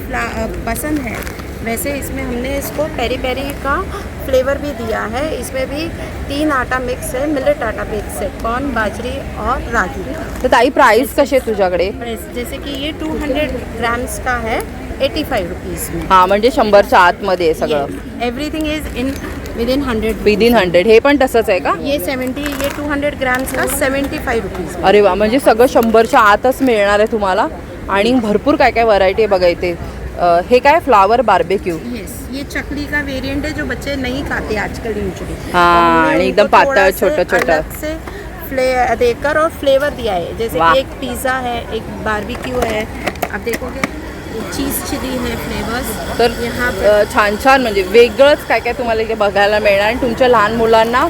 पसंद है, वैसे इसमें हमने इसको पेरी पेरी का फ्लेवर भी दिया है. इसमें भी 3 आटा मिक्स है, मिलेट आटा मिक्स है, कॉर्न, बाजरी और रागी का. तर ताई प्राइस कशी आहे तुझ्याकडे? जैसे कि ये 200 ग्राम्स का है, 85 रुपीज़ में. हां, म्हणजे 100च्या आतमध्ये आहे सगळं. Everything is in within 100. Within 100. हे पण तसंच आहे का? ये 200 ग्राम्स का 75 रुपीज़. अरे वा, म्हणजे सगळं 100च्या आतच मिळणार आहे तुम्हाला. आणि भरपूर काय काय व्हरायटी आहे बघा इथे. हे काय फ्लावर बार्बेक्यू. यस, ये चकली का वेरिएंट है जो बच्चे नहीं खाते आजकल यूजुअली. हाँ, आणि एकदम पातळ छोटं अलग से देकर और फ्लेवर दिया है. जैसे वाह. कि एक पिज़्ज़ा है, एक बारबेक्यू है, आप देखोगे चीज़ चिली है फ्लेवर्स. तर यहाँ पे छान छान म्हणजे वेगळंच काय काय तुम्हाला इथे बघायला मिळणार. आणि तुमच्या लहान मुलांना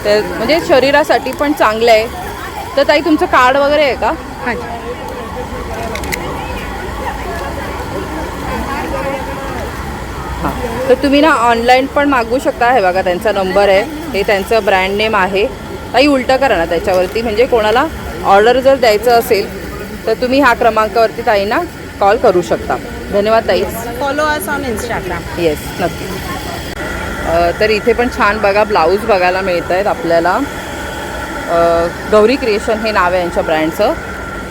ते म्हणजे शरीरासाठी पण चांगलं आहे. तर ताई तुमचं कार्ड वगैरे आहे का? हाँ जी. हां, तर तुम्ही ना ऑनलाईन पण मागवू शकता. हे बघा त्यांचा नंबर आहे, हे त्यांचं ब्रँड नेम आहे. ताई उलटं करा ना त्याच्यावरती, म्हणजे कोणाला ऑर्डर जर द्यायचं असेल तर तुम्ही ह्या क्रमांकावरती ताईंना कॉल करू शकता. धन्यवाद ताई. Follow us on Instagram. Yes, नक्की. तर इथे पण छान बघा ब्लाऊज बघायला मिळत आहेत आपल्याला. गौरी क्रिएशन हे नाव आहे यांच्या ब्रँडचं.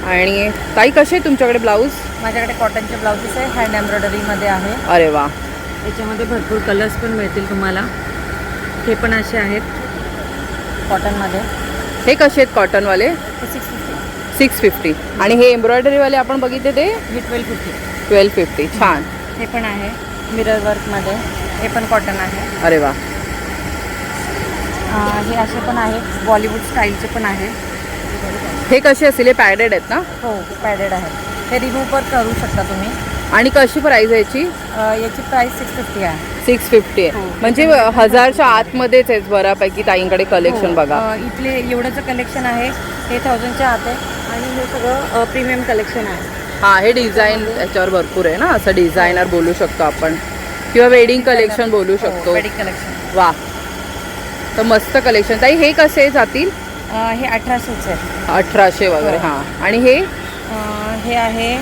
आणि ताई कसे आहे तुमच्याकडे ब्लाऊज? माझ्याकडे कॉटनचे ब्लाउजेस आहे, हँड एम्ब्रॉयडरीमध्ये आहे. अरे वा, याच्यामध्ये भरपूर कलर्स पण मिळतील तुम्हाला. हे पण असे आहेत कॉटनमध्ये. हे कसे आहेत कॉटनवाले? 650. आणि हे एम्ब्रॉयडरीवाले आपण बघितले ते हे 1250. 1250. छान. हे पण आहे मिरर वर्कमध्ये, हे पण कॉटन आहे. अरे वा, हे असे पण आहे बॉलिवूड स्टाईलचे पण आहे. हे कसे असतील? हे पॅडेड आहेत ना? हो, पॅडेड आहे. हे रिमूव्ह पण करू शकता तुम्ही. आणि कशी प्राईस आहे याची? याची प्राईस 650 आहे. 650 आहे. म्हणजे 1000च्या आतमध्येच आहे बऱ्यापैकी ताईंकडे कलेक्शन बघा. इथले एवढंचं कलेक्शन आहे, हे 1000च्या आत आहे. आणि हे सगळं प्रीमियम कलेक्शन आहे. हां, हे डिझाईन याच्यावर भरपूर आहे ना, असं डिझायनर बोलू शकतो आपण, किंवा वेडिंग कलेक्शन बोलू शकतो. Wedding collection. वा, तर मस्त कलेक्शन. ताई हे कसे जातील? हे 1800चे आहे. 1800 वगैरे. हां, आणि हे हे आहे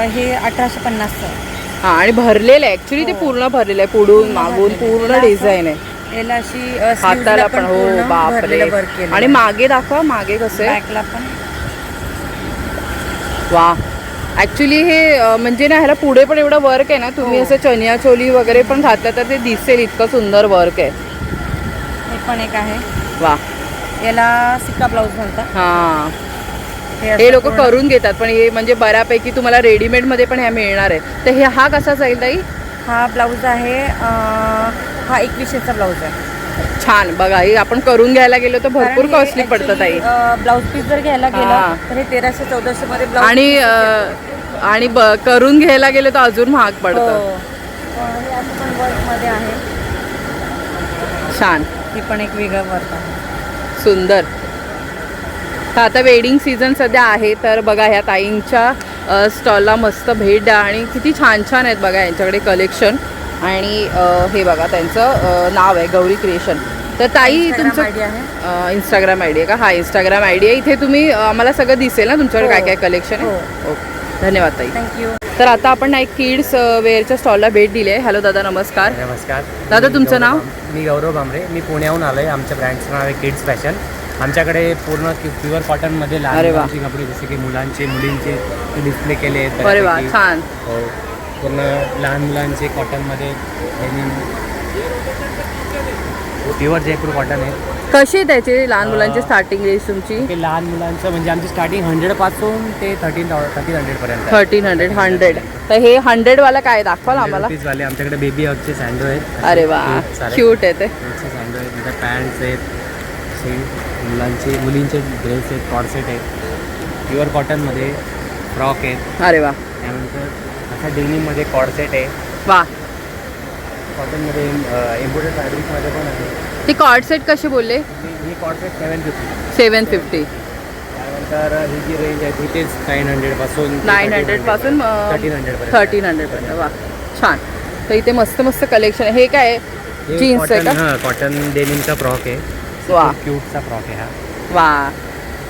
हे 1850चं आहे. हां, आणि भरलेलं आहे ॲक्च्युली. ते पूर्ण भरलेलं आहे, पुढून मागून पूर्ण डिझाईन आहे. याला अशी हाताला पण. हो बापरे. आणि मागे दाखवा, मागे कसं आहे? बॅकला पण. वा, ॲक्च्युली हे म्हणजे ना ह्याला पुढे पण एवढं वर्क आहे ना, तुम्ही असं चनिया चोली वगैरे पण घातलं तर ते दिसेल, इतकं सुंदर वर्क आहे. हे पण एक आहे. वा, याला सिक्का ब्लाऊज म्हणतात. हां, हे हे लोक करून घेतात, पण हे म्हणजे बऱ्यापैकी तुम्हाला रेडीमेडमध्ये पण ह्या मिळणार आहे. तर हे हा कसा जाईल ताई? हा ब्लाऊज आहे, हा 2100चा ब्लाऊज आहे. छान. बघा, हे आपण करून घ्यायला गेलो तर भरपूर कॉस्टली पडतं ताई. ब्लाऊज पीस जर घ्यायला हां. गेलं तर हे 1300-1400 मध्ये ब्लाऊज. आणि करून घ्यायला गेलं तर अजून महाग पडतं. हे असं पण वर्कमध्ये आहे. छान, हे पण एक वेगळं वर्क आहे. सुंदर. तर आता वेडिंग सीझन सध्या आहे, तर बघा ह्या ताईंच्या स्टॉलला मस्त भेट द्या. आणि किती छान छान आहेत बघा यांच्याकडे कलेक्शन. आणि हे बघा त्यांचं नाव आहे गौरी क्रिएशन. तर ताई तुमचं इंस्टाग्राम आय डी आहे का? हा, इंस्टाग्राम आय डी आहे. इथे तुम्ही आम्हाला सगळं दिसेल ना तुमच्याकडे काय काय कलेक्शन आहे. ओके, धन्यवाद ताई. थँक्यू. तर आता आपण एक किड्स वेअरच्या स्टॉलला भेट दिली आहे. हॅलो दादा, नमस्कार. नमस्कार दादा, तुमचं नाव? मी गौरव भांबरे. मी पुण्याहून आलो आहे. आमच्या ब्रँडचं नाव आहे किड्स फॅशन. आमच्याकडे पूर्ण प्युअर कॉटनमध्ये लहान मुलांचे कपडे, जसे की मुलांचे मुलींचे डिस्प्ले केले आहेत. अरे वा, छान. हो, पूर्ण लहान मुलांचे कॉटनमध्ये प्युअर जयपूर कॉटन आहे. कसे त्याचे लहान मुलांची स्टार्टिंग रेंज तुमची? ते लहान मुलांचं म्हणजे आमची स्टार्टिंग 100 पासून ते 1300 पर्यंत. 1300. तर हे 100 वाला काय दाखवाल आम्हाला? वाले आमच्याकडे बेबी हॉकचे सँडो आहेत. अरे वा, क्यूट आहे ते. सँडो आहेत, नंतर पॅन्ट्स आहेत, मुलांचे मुलींचे ड्रेस आहेत, कॉर्सेट आहेत, प्युअर कॉटनमध्ये फ्रॉक आहेत. अरे वा, त्यानंतर अशा डेनिममध्ये कॉर्सेट आहे. वा, कॉटनमध्ये एम्ब्रॉयडरी फॅब्रिकमध्ये पण आहे. ते कॉर्ड सेट कसे बोलले? ही कॉर्सेट 750. 750. त्यानंतर ही जी रेंज आहे तिथेच 900 पासून 900 पासून 1300 पर्यंत. वा, छान. तर इथे मस्त मस्त कलेक्शन आहे. हे काय जीन्स आहे का? हां, कॉटन डेनिमचा फ्रॉक आहे. वा, क्यूटचा फ्रॉक आहे हा. वा,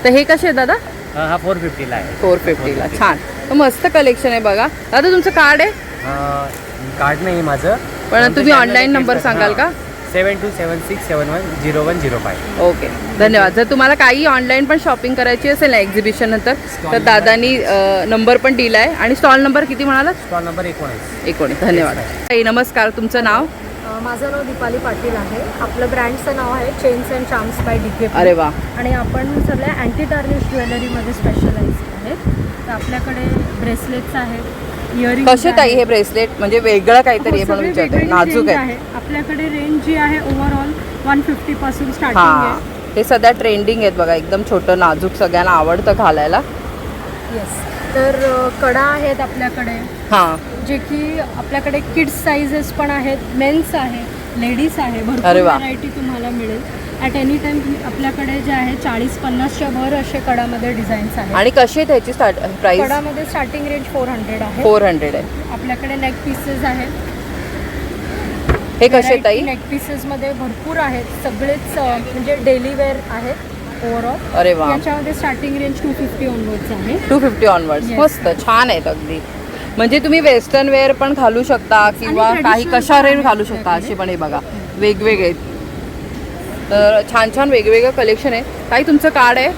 तर हे कसे आहे दादा? हा 450ला आहे. 450ला. छान. तर मस्त कलेक्शन आहे बघा. दादा, तुमचं कार्ड आहे? कार्ड नाही माझं, पण तुम्ही ऑनलाईन नंबर सांगाल का? 7276710105. ओके, धन्यवाद. जर तुम्हाला काही ऑनलाईन पण शॉपिंग करायची असेल ना एक्झिबिशन नंतर, तर दादानी नंबर पण दिला आहे. आणि स्टॉल नंबर किती म्हणाला? Stall number 19. धन्यवाद. नमस्कार, तुमचं नाव? माझं नाव दीपाली पाटील आहे. आपलं ब्रँडचं नाव आहे chains and charms by DK. अरे वा. आणि आपण सगळ्या अँटी टार्निश ज्वेलरीमध्ये स्पेशलाइज आहेत. तर आपल्याकडे ब्रेसलेट्स आहेत, इयरिंग. कसे ताई हे ब्रेसलेट? म्हणजे वेगळं काहीतरी आहे म्हणून विचारते. नाजूक आहे. आपल्याकडे रेंज जी आहे ओव्हरऑल 150 पासून स्टार्टिंग हां, आहे. हे सध्या ट्रेंडिंग आहेत बघा, एकदम छोटं नाजूक, सगळ्यांना आवडतं घालायला. येस. तर कडा आहेत आपल्याकडे, हां, जे की आपल्याकडे किड्स साइजेस पण आहेत, मेन्स आहे, लेडीज आहे, भरपूर अरे वा. व्हरायटी तुम्हाला मिळेल. ॲट एनी टाईम आपल्याकडे जे आहे 40-50च्या वर असे कडामध्ये डिझाईन्स आहेत. आणि कशी आहे त्याची प्राइस? कडामध्ये स्टार्टिंग रेंज 400 आहे. 400 आहे. आपल्याकडे नेक पीसेस आहेत. हे कसे ताई? नेक पीसेसमध्ये भरपूर आहेत, सगळेच म्हणजे डेली वेअर आहेत ओव्हरऑल. अरे वा. याच्यामध्ये स्टार्टिंग रेंज 250 ऑनवर्ड्स आहे. 250 ऑनवर्ड्स. Yes. मस्त छान आहेत अगदी. म्हणजे तुम्ही वेस्टर्न वेअर पण घालू शकता किंवा आणि काही traditional कशावर पण घालू शकता असे पण हे बघा वेगवेगळे. तर छान छान वेगवेगळं कलेक्शन आहे. काही तुमचं कार्ड आहे?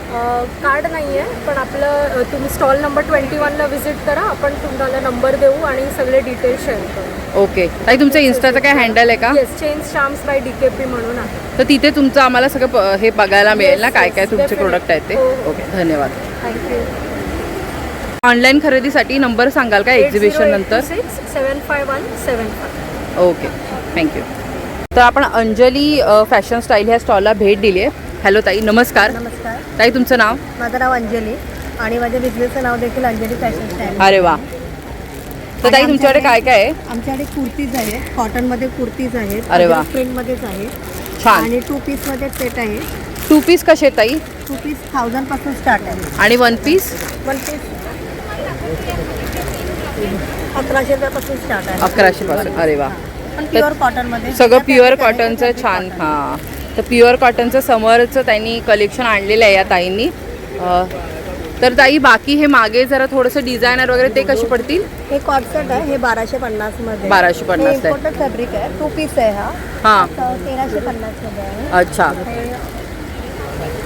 कार्ड नाही आहे, पण आपलं तुम्ही स्टॉल नंबर 21ला व्हिजिट करा, आपण तुम्हाला नंबर देऊ आणि सगळे डिटेल्स शेअर करू. ओके. ताई तुमचं इन्स्टाचं काय हँडल आहे का? येस, चेंज शाम्स बाय DKP म्हणून आहे. तर तिथे तुमचं आम्हाला सगळं हे बघायला मिळेल ना, काय काय तुमचे definitely. प्रोडक्ट आहेत ते. हो, हो. ओके, धन्यवाद. थँक्यू. ऑनलाईन खरेदीसाठी नंबर सांगाल का एक्झिबिशन नंतर? 75175. Okay, thank you. तर आपण अंजली फॅशन स्टाईल ह्या स्टॉलला भेट दिली आहे. हॅलो ताई, नमस्कार. नमस्कार, ताई तुमचं नाव? माझं नाव अंजली आणि माझ्या बिझनेसचं नाव देखील अंजली फॅशन स्टाईल. अरे वा. तर ताई तुमच्याकडे काय काय आहे? आमच्याकडे कुर्तीज आहेत, कॉटनमध्ये कुर्तीज आहेत. अरे वा. प्रिंटमध्येच आहे छान. आणि 2 पीसमध्ये सेट आहे. 2 पीस कसे आहेत ताई? 2 पीस 1000 पासून स्टार्ट आहे. आणि 1 पीस? 1 पीस 1100 रुपयापासून स्टार्ट आहे. 1100 पासून. अरे वा. पण प्युअर कॉटनमध्ये सगळं प्युअर कॉटनचं छान. हां, तर प्युअर कॉटनचं समरचं त्यांनी कलेक्शन आणलेलं आहे या ताईंनी. तर ताई बाकी हे मागे जरा थोडंसं डिझायनर वगैरे ते कसे पडतील? हे कॉटसेट आहे, हे 1250 मध्ये. 1250 आहे. इम्पोर्टेड फॅब्रिक आहे. 2 पीस आहे हा. हां, 1350 मध्ये आहे. अच्छा.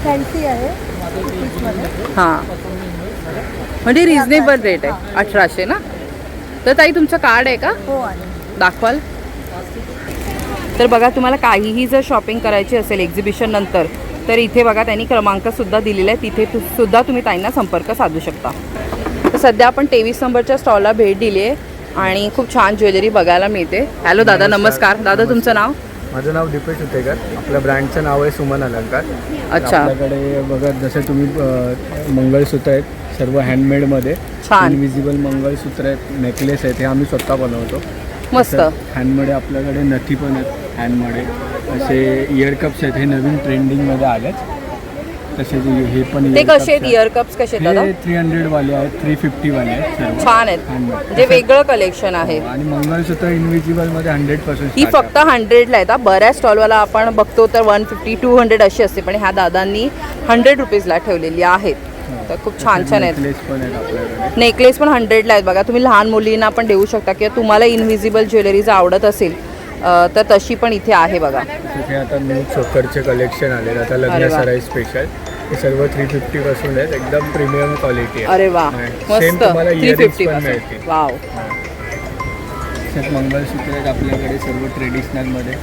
फॅन्सी आहे 2 पीस मध्ये. हां, म्हणजे रिझनेबल रेट आहे. 1800 ना. तर ताई तुमचं कार्ड आहे का? हो आहे. दाखवाल? तर बघा, तुम्हाला काहीही जर शॉपिंग करायची असेल एक्झिबिशन नंतर तर इथे बघा त्यांनी क्रमांकसुद्धा दिलेला आहे, तिथे सुद्धा तुम्ही ताईंना संपर्क साधू शकता. तर सध्या आपण 23 नंबरच्या स्टॉलला भेट दिली आहे आणि खूप छान ज्वेलरी बघायला मिळते. हॅलो दादा, नमस्कार. दादा तुमचं नाव? माझं नाव दीपेश उतेकर. आपल्या ब्रँडचं नाव आहे सुमन अलंकार. अच्छा. आपल्याकडे बघा जसं तुम्ही मंगळसूत्र आहेत सर्व हँडमेडमध्ये. छान. इनविजिबल मंगळसूत्र आहेत, नेकलेस आहेत, हे आम्ही स्वतः बनवतो. मस्त. हँडमध्ये आपल्याकडे नथी पण आहेत. हँडमध्ये असे इयर कप्स आहेत, हे नवीन ट्रेंडिंगमध्ये आलेत. तसे हे पण ते कसे आहेत? इयर कप्स कसे आहेत दादा? हे 300 वाले आहेत, 350 वाले आहेत सर्व. छान आहेत, म्हणजे वेगळं कलेक्शन आहे. आणि मंगळसूत्र इनविजिबलमध्ये 100% ही फक्त 100ला आहेत. बऱ्याच स्टॉलवाला आपण बघतो तर 150, 200 अशी असते, पण ह्या दादांनी 100 रुपीजला ठेवलेली आहेत. तर खूप छान छान आहेत. नेकलेस पण आहेत आपल्याकडे. नेकलेस पण 100ला आहेत बघा. तुम्ही लहान मुलींना पण देऊ शकता किंवा तुम्हाला इनव्हिजिबल ज्वेलरी जर आवडत असेल तर तशी पण इथे आहे बघा. हे आता न्यू चोकरचे कलेक्शन आले आता लग्न सराई स्पेशल. हे सर्व 350 पासून आहेत, एकदम प्रीमियम क्वालिटी आहे. अरे वा, मस्त. 350 पण पासून. मिळतील. वाव. मंगळसूत्र आहेत आपल्याकडे सर्व ट्रेडिशनलमध्ये.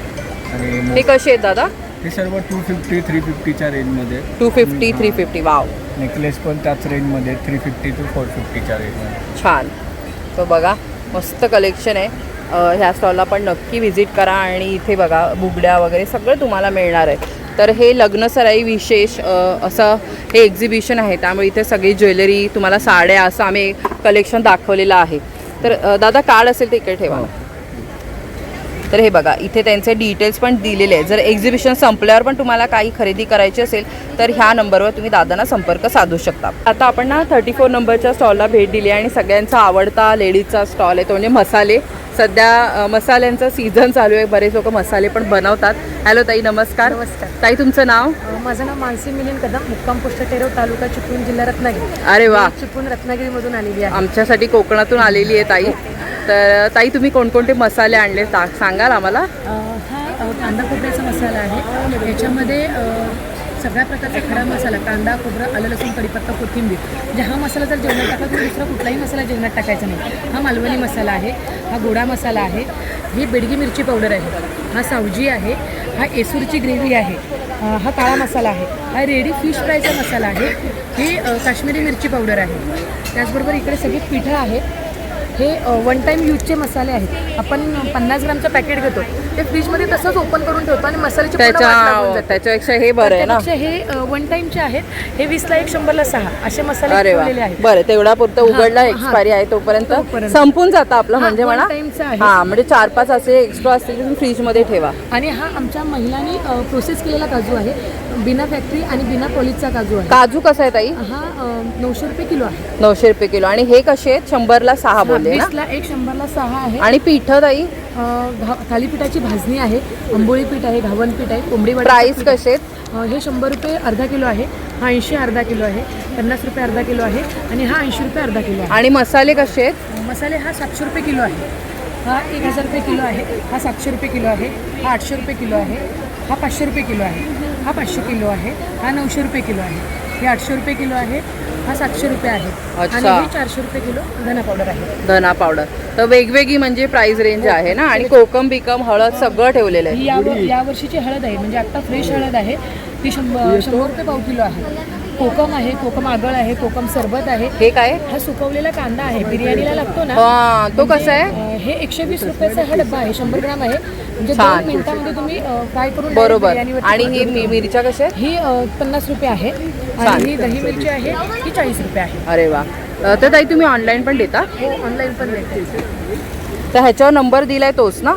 आणि हे कसे आहेत दादा? हे सर्व 250, 350च्या रेंजमध्ये. 250, 350. वाव. नेकलेस पण त्याच रेंजमध्ये 350 to 450च्या रेंजमध्ये. छान. तो बघा मस्त कलेक्शन आहे. ह्या स्टॉलला पण नक्की व्हिजिट करा आणि इथे बघा बुगड्या वगैरे सगळं तुम्हाला मिळणार आहे. तर हे लग्नसराई विशेष असं हे एक्झिबिशन आहे, त्यामुळे इथे सगळी ज्वेलरी तुम्हाला साड्या असं आम्ही कलेक्शन दाखवलेलं आहे. तर दादा कार्ड असेल ते इकडे ठेवा. तर हे बघा इथे त्यांचे डिटेल्स पण दिलेले आहेत. जर एक्झिबिशन संपल्यावर पण तुम्हाला काही खरेदी करायची असेल तर ह्या नंबरवर तुम्ही दादांना संपर्क साधू शकता. आता आपण ना 34 नंबरच्या स्टॉलला भेट दिली आणि सगळ्यांचा आवडता लेडीजचा स्टॉल आहे तो म्हणजे मसाले. सध्या मसाल्यांचा सीझन चालू आहे, बरेच लोक मसाले पण बनवतात. हॅलो ताई, नमस्कार. नमस्कार ताई तुमचं नाव? माझं नाव मानसी मिलिंद कदम, मुक्काम पोस्ट टेरो, तालुका चिपळूण, जिल्हा रत्नागिरी. अरे वा. चिपळूण रत्नागिरीमधून आलेली आहे. आमच्यासाठी कोकणातून आलेली आहे ताई. तर ताई तुम्ही कोणकोणते मसाले आणले सांगाल आम्हाला? हा कांदा खोबऱ्याचा मसाला आहे. याच्यामध्ये सगळ्या प्रकारचा खडा मसाला, कांदा, खोबरं, आलं, लसूण, कढीपत्ता, कोथिंबीर. म्हणजे हा मसाला जर जेवणात टाकला तर दुसरा कुठलाही मसाला जेवणात टाकायचा नाही. हा मालवणी मसाला आहे, हा गोडा मसाला आहे, ही बेडगी मिरची पावडर आहे, हा सावजी आहे, हा एसूरची ग्रेव्ही आहे, हा काळा मसाला आहे, हा रेडी फिश फ्रायचा मसाला आहे, ही काश्मीरी मिरची पावडर आहे. त्याचबरोबर इकडे सगळी पिठं आहे. हे वन टाईम यूजचे मसाले आहेत. आपण 50 ग्रामचं पॅकेट घेतो ते फ्रीजमध्ये तसंच ओपन करून ठेवतो आणि मसाल्याची पूर्ण वाट लागून जाते. त्याच्यापेक्षा हे बरं आहे ना. त्यापेक्षा हे वन टाईमचे आहेत. हे 20ला 1, 100ला 6 असे मसाले अरे वा, ठेवलेले आहेत. बरं तेवढा पुरतं उघडला, एक्सपायरी आहे तोपर्यंत संपून जातं आपलं म्हणजे one म्हणा. time चं आहे. हा म्हणजे 4-5 असे एक्स्ट्रा असतील तुम्ही फ्रीजमध्ये ठेवा. आणि हा आमच्या महिलांनी प्रोसेस केलेला काजू आहे. बिना फॅक्टरी आणि बिना पॉलिशचा काजू आहे. काजू कसा आहे ताई? हा 900 रुपये किलो आहे. 900 रुपये किलो. आणि हे कसे आहेत? 100ला 6 बोलले ना. 20ला 1, 100ला 6 आहे. आणि पीठ ताई? थालीपीठाची भाजणी आहे, आंबोळी पीठ आहे, घावन पीठ आहे, कोंबडी प्राइस कसे आहेत? हे 100 रुपये अर्धा किलो आहे. हा 80 अर्धा किलो आहे. 50 रुपये अर्धा किलो आहे. आणि हा 80 रुपये अर्धा किलो आहे. आणि मसाले कसे आहेत? मसाले हा 700 रुपये किलो आहे. हा 1000 रुपये किलो आहे. हा 700 रुपये किलो आहे. हा 800 रुपये किलो आहे. हा 500 रुपये किलो आहे. हा 500 किलो आहे. हा 900 रुपये किलो आहे. हे 800 रुपये किलो आहे. हा 700 रुपये आहे. आणि हे 400 रुपये किलो धना पावडर आहे. धना पावडर. तर वेगवेगळी म्हणजे प्राइस रेंज आहे ना. आणि कोकम बिकम हळद सगळं ठेवलेलं आहे. या वर्षीची हळद आहे म्हणजे आता फ्रेश हळद आहे ती 100 रुपये पाव किलो आहे. कोकम आहे, कोकम आगळ आहे, कोकम सरबत आहे. हे काय? हा सुकवलेला कांदा आहे, बिर्याणीला लागतो ना. तो कसा आहे? हे 120 रुपयाचा हा डब्बा आहे. 100 ग्राम आहे. म्हणजे 2 मिनिटांमध्ये तुम्ही फ्राय करून बरोबर. आणि ही मिरच्या कशा आहेत? ही 50 रुपये आहे. आणि ही दही मिरची आहे ही 40 रुपये आहे. अरे वा. तर ताई तुम्ही ऑनलाईन पण देता? हो ऑनलाईन पण देते. तर ह्याच्यावर नंबर दिलाय तोच ना?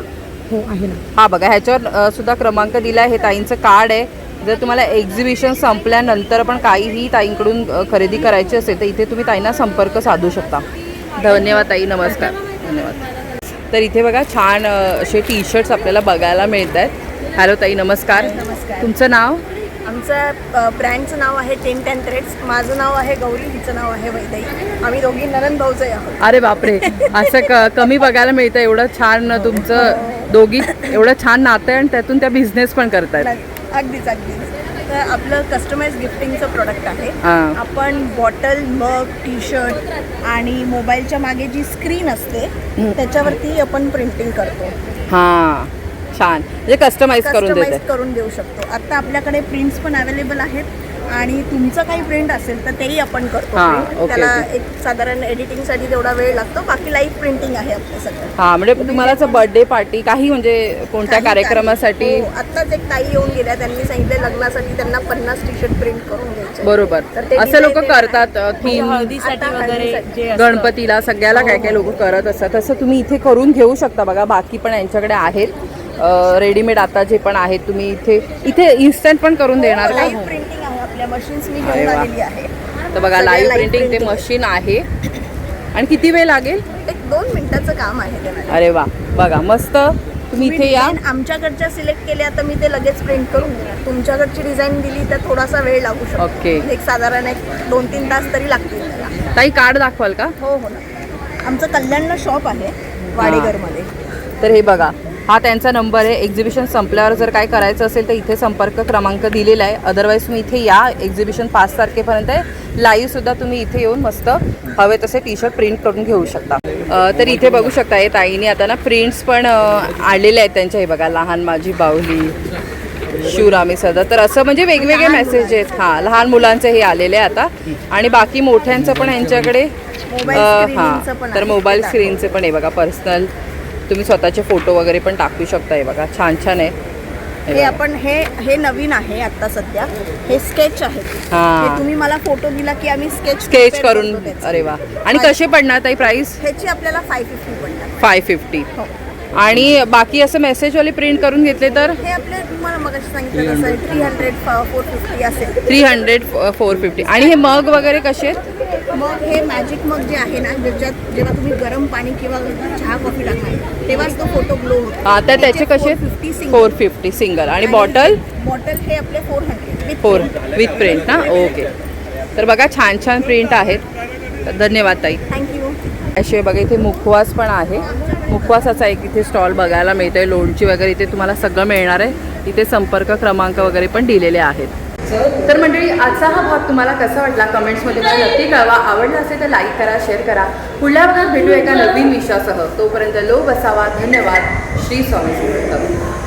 हो आहे ना. हा बघा ह्याच्यावर सुद्धा क्रमांक दिला आहे. हे ताईंचं कार्ड आहे. जर तुम्हाला एक्झिबिशन संपल्यानंतर पण काहीही ताईंकडून खरेदी करायची असेल तर इथे तुम्ही ताईंना संपर्क साधू शकता. धन्यवाद ताई. नमस्कार. धन्यवाद. तर इथे बघा छान असे टी शर्ट्स आपल्याला बघायला मिळत आहेत. हॅलो ताई नमस्कार. नमस्कार. तुमचं नाव? आमचं ब्रँडचं नाव आहे टेंट अँड थ्रेड्स. माझं नाव आहे गौरी, हिचं नाव आहे वैदेई. आम्ही दोघी ननंद भाऊचे आहोत. अरे बापरे. असं कमी बघायला मिळतं. एवढं छान तुमचं दोघी एवढं छान नातं आहे आणि त्यातून त्या बिझनेस पण करतायत. अगदीच. तर आपलं कस्टमाइज गिफ्टिंगचं प्रोडक्ट आहे. हां. आपण बॉटल, मग, टी शर्ट आणि मोबाईलच्या मागे जी स्क्रीन असते त्याच्यावरती आपण प्रिंटिंग करतो. हां छान. म्हणजे कस्टमाइज करून देऊ शकतो. आता आपल्याकडे प्रिंट्स पण अवेलेबल आहेत आणि तुमचं काही प्रिंट असेल तर तेही आपण करतो. त्याला एक साधारण एडिटिंगसाठी तेवढा वेळ लागतो. बाकी लाईव्ह प्रिंटिंग आहे आपलं सगळं. हां म्हणजे तुम्हाला बर्थडे पार्टी काही म्हणजे कोणत्या कार्यक्रमासाठी? आत्ताच एक ताई येऊन गेल्या, त्यांनी सांगितलं लग्नासाठी त्यांना 50 टी शर्ट प्रिंट करून घ्यायचे. बरोबर. असं लोक करतात. थीम हळदीसाठी वगैरे गणपतीला सगळ्याला काय काय लोक करत असतात. तसं तुम्ही इथे करून घेऊ शकता. बघा बाकी पण यांच्याकडे आहेत रेडीमेड आता जे पण आहेत. तुम्ही इथे इन्स्टंट पण करून देणार का? लाईव्ह प्रिंटिंग आहे आपल्या मशीन्स मी घेऊन आलेली आहे. तर बघा लाईव्ह प्रिंटिंग ते मशीन आहे. आणि किती वेळ लागेल? 1-2 मिनिटाचं काम आहे ते. अरे वा. बघा मस्त. तुम्ही इथे या. आमच्याकडच्या सिलेक्ट केल्या तर मी ते लगेच प्रिंट करून देणार. तुमच्याकडची डिझाईन दिली तर थोडासा वेळ लागू शकतो. ओके. एक साधारण 2-3 तास तरी लागतील त्याला. ताई कार्ड दाखवाल का? हो ना. आमचं कल्याणला शॉप आहे वाडेघरमध्ये. तर हे बघा हा त्यांचा नंबर आहे. एक्झिबिशन संपल्यावर जर काय करायचं असेल तर इथे संपर्क क्रमांक दिलेला आहे. अदरवाईज तुम्ही इथे या. एक्झिबिशन 5 तारखेपर्यंत आहे. लाईव्हसुद्धा तुम्ही इथे येऊन मस्त हवे तसे टी शर्ट प्रिंट करून घेऊ शकता. तर इथे बघू शकता हे ताईने आता ना प्रिंट्स पण आलेले आहेत त्यांच्या. हे बघा लहान माझी बाहुली, शिवरामी सदा. तर असं म्हणजे वेगवेगळे मेसेज आहेत. हां लहान मुलांचे हे आलेले आहे आता. आणि बाकी मोठ्यांचं पण यांच्याकडे हां. तर मोबाईल स्क्रीनचे पण आहे बघा. पर्सनल तुम्ही स्वतःचे फोटो वगैरे पण टाकू शकता. हे बघा छान छान आहे. हे आपण हे नवीन आहे आता सध्या. हे स्केच आहे. हे तुम्ही मला फोटो दिला की आम्ही स्केच करून. अरे वा. आणि कसे पडणार ताई प्राइस? ह्याची आपल्याला 550 पडणार. 550. आणि बाकी असं मेसेजवाले प्रिंट करून घेतले तर हे आपले तुम्हाला मगाशी सांगितलं तसं 300-450 असेल. 300-450. आणि हे मग वगैरे कसे आहेत? मग हे मॅजिक मग जे आहे ना ज्याच्यात जेव्हा तुम्ही गरम पाणी किंवा चहा कॉफी टाकणार तेव्हाच तो फोटो ग्लो होतो. हां तर त्याचे कसे? 450 सिंगल. आणि बॉटल हे आपले 400 विथ प्रिंट ना. ओके. तर बघा छान छान प्रिंट आहेत. धन्यवाद ताई. थँक्यू. असे बघा इथे मुखवास पण आहे. मुखवासाचा एक इथे स्टॉल बघायला मिळतोय. लोणची वगैरे इथे तुम्हाला सगळं मिळणार आहे. इथे संपर्क क्रमांक वगैरे पण दिलेले आहेत. तर मंडळी आजचा हा भाग तुम्हाला कसा वाटला कमेंट्समध्ये मला नक्की कळवा. आवडला असेल तर लाईक करा, शेअर करा. पुढल्या भागात भेटू एका नवीन विषयासह. तोपर्यंत लो बसावा. धन्यवाद. श्री स्वामी समर्थ.